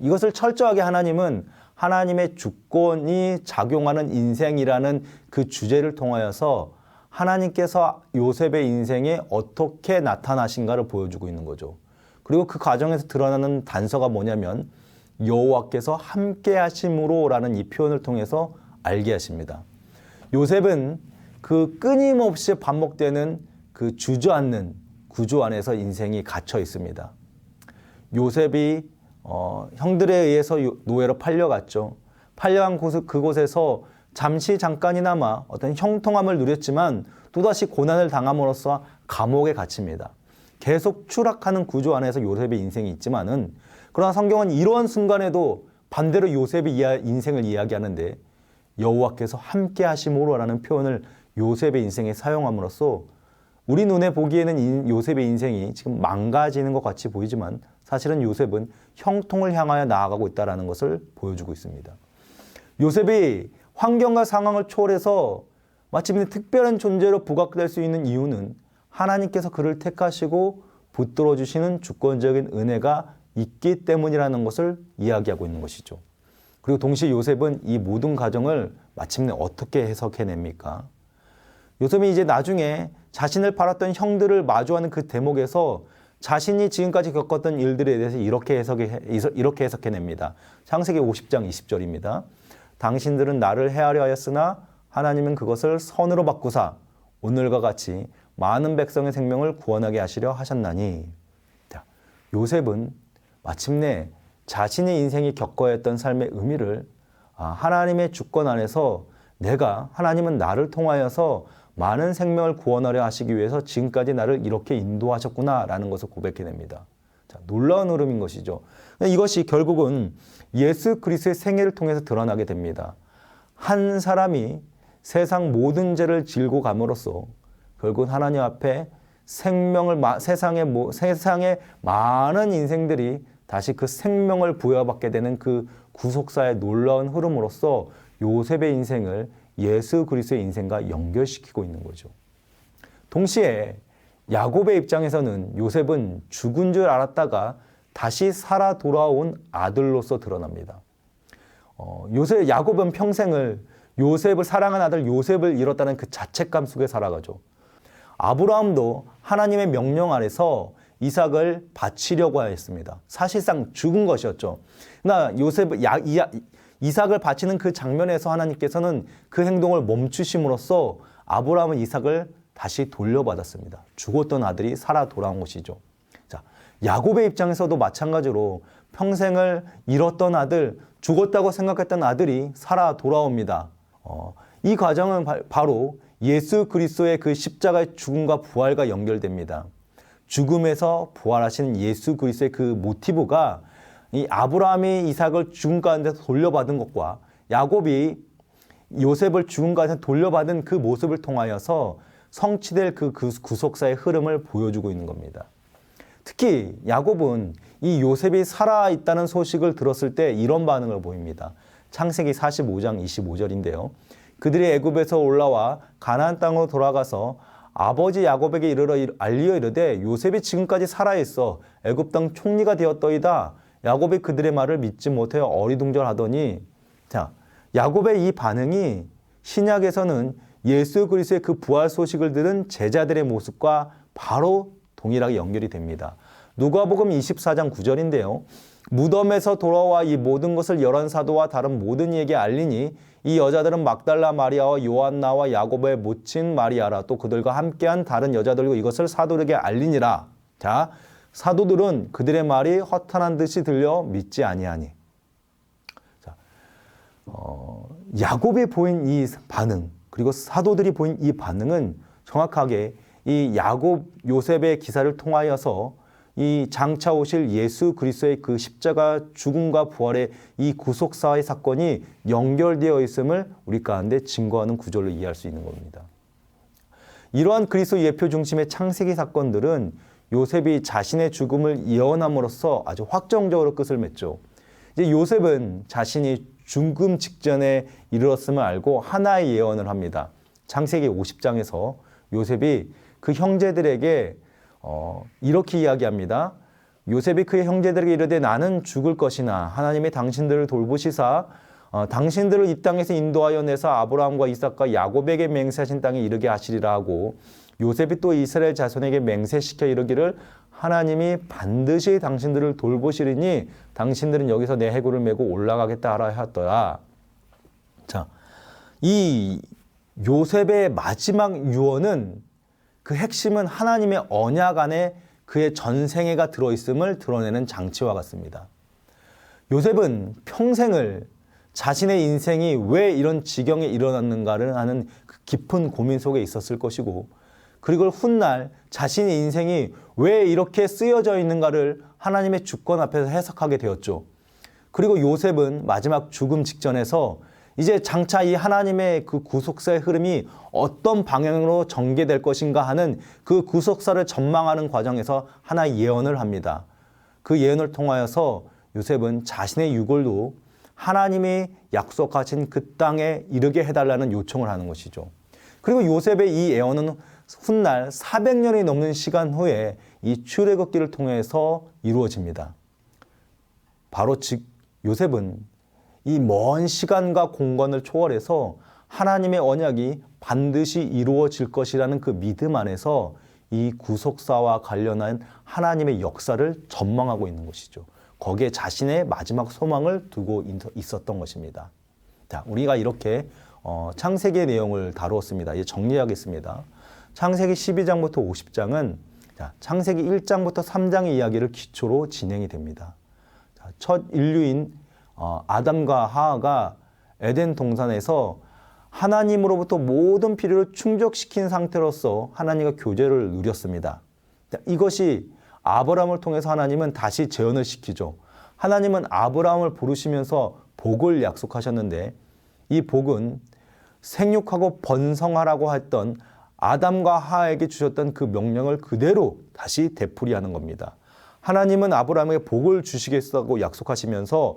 A: 이것을 철저하게 하나님은 하나님의 주권이 작용하는 인생이라는 그 주제를 통하여서 하나님께서 요셉의 인생에 어떻게 나타나신가를 보여주고 있는 거죠. 그리고 그 과정에서 드러나는 단서가 뭐냐면 여호와께서 함께 하심으로라는 이 표현을 통해서 알게 하십니다. 요셉은 그 끊임없이 반복되는 그 주저앉는 구조 안에서 인생이 갇혀 있습니다. 요셉이 형들에 의해서 노예로 팔려갔죠. 팔려간 그곳에서 잠깐이나마 어떤 형통함을 누렸지만 또다시 고난을 당함으로써 감옥에 갇힙니다. 계속 추락하는 구조 안에서 요셉의 인생이 있지만은, 그러나 성경은 이러한 순간에도 반대로 요셉의 인생을 이야기하는데 여호와께서 함께 하심으로라는 표현을 요셉의 인생에 사용함으로써 우리 눈에 보기에는 요셉의 인생이 지금 망가지는 것 같이 보이지만 사실은 요셉은 형통을 향하여 나아가고 있다는 것을 보여주고 있습니다. 요셉이 환경과 상황을 초월해서 마침내 특별한 존재로 부각될 수 있는 이유는 하나님께서 그를 택하시고 붙들어 주시는 주권적인 은혜가 있기 때문이라는 것을 이야기하고 있는 것이죠. 그리고 동시에 요셉은 이 모든 과정을 마침내 어떻게 해석해냅니까? 요셉이 이제 나중에 자신을 팔았던 형들을 마주하는 그 대목에서 자신이 지금까지 겪었던 일들에 대해서 이렇게 해석해냅니다. 창세기 50장 20절입니다. 당신들은 나를 해하려 하였으나 하나님은 그것을 선으로 바꾸사 오늘과 같이 많은 백성의 생명을 구원하게 하시려 하셨나니. 자, 요셉은 마침내 자신의 인생이 겪어야 했던 삶의 의미를 하나님의 주권 안에서 하나님은 나를 통하여서 많은 생명을 구원하려 하시기 위해서 지금까지 나를 이렇게 인도하셨구나라는 것을 고백해냅니다. 자, 놀라운 흐름인 것이죠. 이것이 결국은 예수 그리스도의 생애를 통해서 드러나게 됩니다. 한 사람이 세상 모든 죄를 질고 감으로써 결국 하나님 앞에 세상의 많은 인생들이 다시 그 생명을 부여받게 되는 그 구속사의 놀라운 흐름으로써 요셉의 인생을 예수 그리스도의 인생과 연결시키고 있는 거죠. 동시에 야곱의 입장에서는 요셉은 죽은 줄 알았다가 다시 살아 돌아온 아들로서 드러납니다. 야곱은 평생을 요셉을 사랑한 아들 요셉을 잃었다는 그 자책감 속에 살아가죠. 아브라함도 하나님의 명령 아래서 이삭을 바치려고 하였습니다. 사실상 죽은 것이었죠. 그러나 이삭을 바치는 그 장면에서 하나님께서는 그 행동을 멈추심으로써 아브라함은 이삭을 다시 돌려받았습니다. 죽었던 아들이 살아 돌아온 것이죠. 자, 야곱의 입장에서도 마찬가지로 평생을 잃었던 아들, 죽었다고 생각했던 아들이 살아 돌아옵니다. 이 과정은 바로 예수 그리스도의 그 십자가의 죽음과 부활과 연결됩니다. 죽음에서 부활하신 예수 그리스도의 그 모티브가 이 아브라함이 이삭을 죽음 가운데서 돌려받은 것과 야곱이 요셉을 죽음 가운데서 돌려받은 그 모습을 통하여서 성취될 그 구속사의 흐름을 보여주고 있는 겁니다. 특히 야곱은 이 요셉이 살아있다는 소식을 들었을 때 이런 반응을 보입니다. 창세기 45장 25절인데요. 그들이 애굽에서 올라와 가나안 땅으로 돌아가서 아버지 야곱에게 알리어 이르되 요셉이 지금까지 살아있어 애굽 땅 총리가 되었더이다. 야곱이 그들의 말을 믿지 못하여 어리둥절하더니, 자, 야곱의 이 반응이 신약에서는 예수 그리스도의 그 부활 소식을 들은 제자들의 모습과 바로 동일하게 연결이 됩니다. 누가복음 24장 9절인데요. 무덤에서 돌아와 이 모든 것을 열한 사도와 다른 모든 이에게 알리니 이 여자들은 막달라 마리아와 요한나와 야고보의 모친 마리아라. 또 그들과 함께한 다른 여자들과 이것을 사도들에게 알리니라. 자, 사도들은 그들의 말이 허탄한 듯이 들려 믿지 아니하니. 자, 야곱이 보인 이 반응, 그리고 사도들이 보인 이 반응은 정확하게 이 야곱 요셉의 기사를 통하여서 이 장차 오실 예수 그리스도의 그 십자가 죽음과 부활의 이 구속사의 사건이 연결되어 있음을 우리 가운데 증거하는 구절로 이해할 수 있는 겁니다. 이러한 그리스도 예표 중심의 창세기 사건들은 요셉이 자신의 죽음을 예언함으로써 아주 확정적으로 끝을 맺죠. 이제 요셉은 자신이 죽음 직전에 이르렀음을 알고 하나의 예언을 합니다. 창세기 50장에서 요셉이 그 형제들에게 이렇게 이야기합니다. 요셉이 그의 형제들에게 이르되 나는 죽을 것이나 하나님이 당신들을 돌보시사 당신들을 이 땅에서 인도하여 내서 아브라함과 이삭과 야곱에게 맹세하신 땅에 이르게 하시리라 하고 요셉이 또 이스라엘 자손에게 맹세시켜 이르기를 하나님이 반드시 당신들을 돌보시리니 당신들은 여기서 내 해골을 메고 올라가겠다 하라 하였더라. 자, 이 요셉의 마지막 유언은 그 핵심은 하나님의 언약 안에 그의 전생애가 들어있음을 드러내는 장치와 같습니다. 요셉은 평생을 자신의 인생이 왜 이런 지경에 일어났는가를 하는 그 깊은 고민 속에 있었을 것이고 그리고 훗날 자신의 인생이 왜 이렇게 쓰여져 있는가를 하나님의 주권 앞에서 해석하게 되었죠. 그리고 요셉은 마지막 죽음 직전에서 이제 장차 이 하나님의 그 구속사의 흐름이 어떤 방향으로 전개될 것인가 하는 그 구속사를 전망하는 과정에서 하나의 예언을 합니다. 그 예언을 통하여서 요셉은 자신의 유골도 하나님이 약속하신 그 땅에 이르게 해달라는 요청을 하는 것이죠. 그리고 요셉의 이 예언은 훗날 400년이 넘는 시간 후에 이 출애굽기를 통해서 이루어집니다. 바로 즉 요셉은 이 먼 시간과 공간을 초월해서 하나님의 언약이 반드시 이루어질 것이라는 그 믿음 안에서 이 구속사와 관련한 하나님의 역사를 전망하고 있는 것이죠. 거기에 자신의 마지막 소망을 두고 있었던 것입니다. 자, 우리가 이렇게 창세기의 내용을 다루었습니다. 이제 정리하겠습니다. 창세기 12장부터 50장은 창세기 1장부터 3장의 이야기를 기초로 진행이 됩니다. 첫 인류인 아담과 하하가 에덴 동산에서 하나님으로부터 모든 필요를 충족시킨 상태로서 하나님과 교제를 누렸습니다. 이것이 아브라함을 통해서 하나님은 다시 재현을 시키죠. 하나님은 아브라함을 부르시면서 복을 약속하셨는데 이 복은 생육하고 번성하라고 했던 아담과 하하에게 주셨던 그 명령을 그대로 다시 되풀이하는 겁니다. 하나님은 아브라함에게 복을 주시겠다고 약속하시면서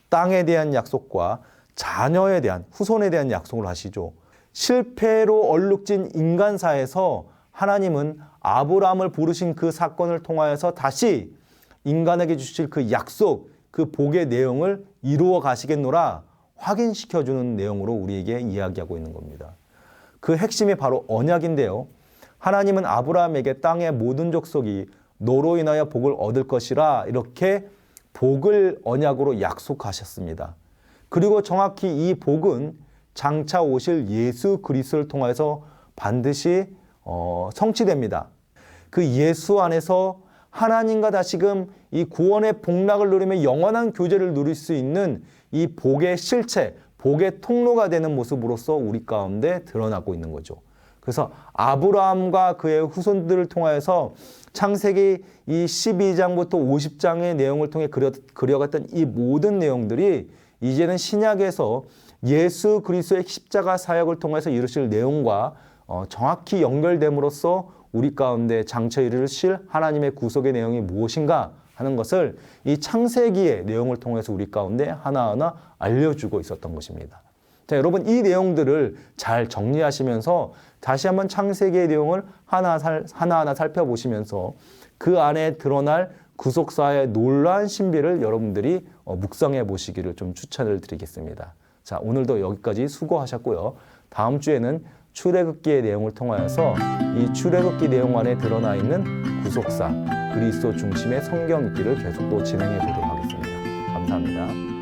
A: 땅에 대한 약속과 자녀에 대한 후손에 대한 약속을 하시죠. 실패로 얼룩진 인간사에서 하나님은 아브라함을 부르신 그 사건을 통하여서 다시 인간에게 주실 그 약속, 그 복의 내용을 이루어 가시겠노라 확인시켜주는 내용으로 우리에게 이야기하고 있는 겁니다. 그 핵심이 바로 언약인데요. 하나님은 아브라함에게 땅의 모든 족속이 너로 인하여 복을 얻을 것이라 이렇게 복을 언약으로 약속하셨습니다. 그리고 정확히 이 복은 장차 오실 예수 그리스도를 통해서 반드시 성취됩니다. 그 예수 안에서 하나님과 다시금 이 구원의 복락을 누리며 영원한 교제를 누릴 수 있는 이 복의 실체, 복의 통로가 되는 모습으로서 우리 가운데 드러나고 있는 거죠. 그래서 아브라함과 그의 후손들을 통하여서 창세기 이 12장부터 50장의 내용을 통해 그려갔던 이 모든 내용들이 이제는 신약에서 예수 그리스도의 십자가 사역을 통해서 이루실 내용과 정확히 연결됨으로써 우리 가운데 장차 이루실 하나님의 구속의 내용이 무엇인가 하는 것을 이 창세기의 내용을 통해서 우리 가운데 하나하나 알려주고 있었던 것입니다. 자, 여러분 이 내용들을 잘 정리하시면서 다시 한번 창세기의 내용을 하나하나 살펴보시면서 그 안에 드러날 구속사의 놀라운 신비를 여러분들이 묵상해 보시기를 좀 추천을 드리겠습니다. 자, 오늘도 여기까지 수고하셨고요. 다음 주에는 출애굽기의 내용을 통하여서 이 출애굽기 내용 안에 드러나 있는 구속사, 그리스도 중심의 성경 읽기를 계속 또 진행해 보도록 하겠습니다. 감사합니다.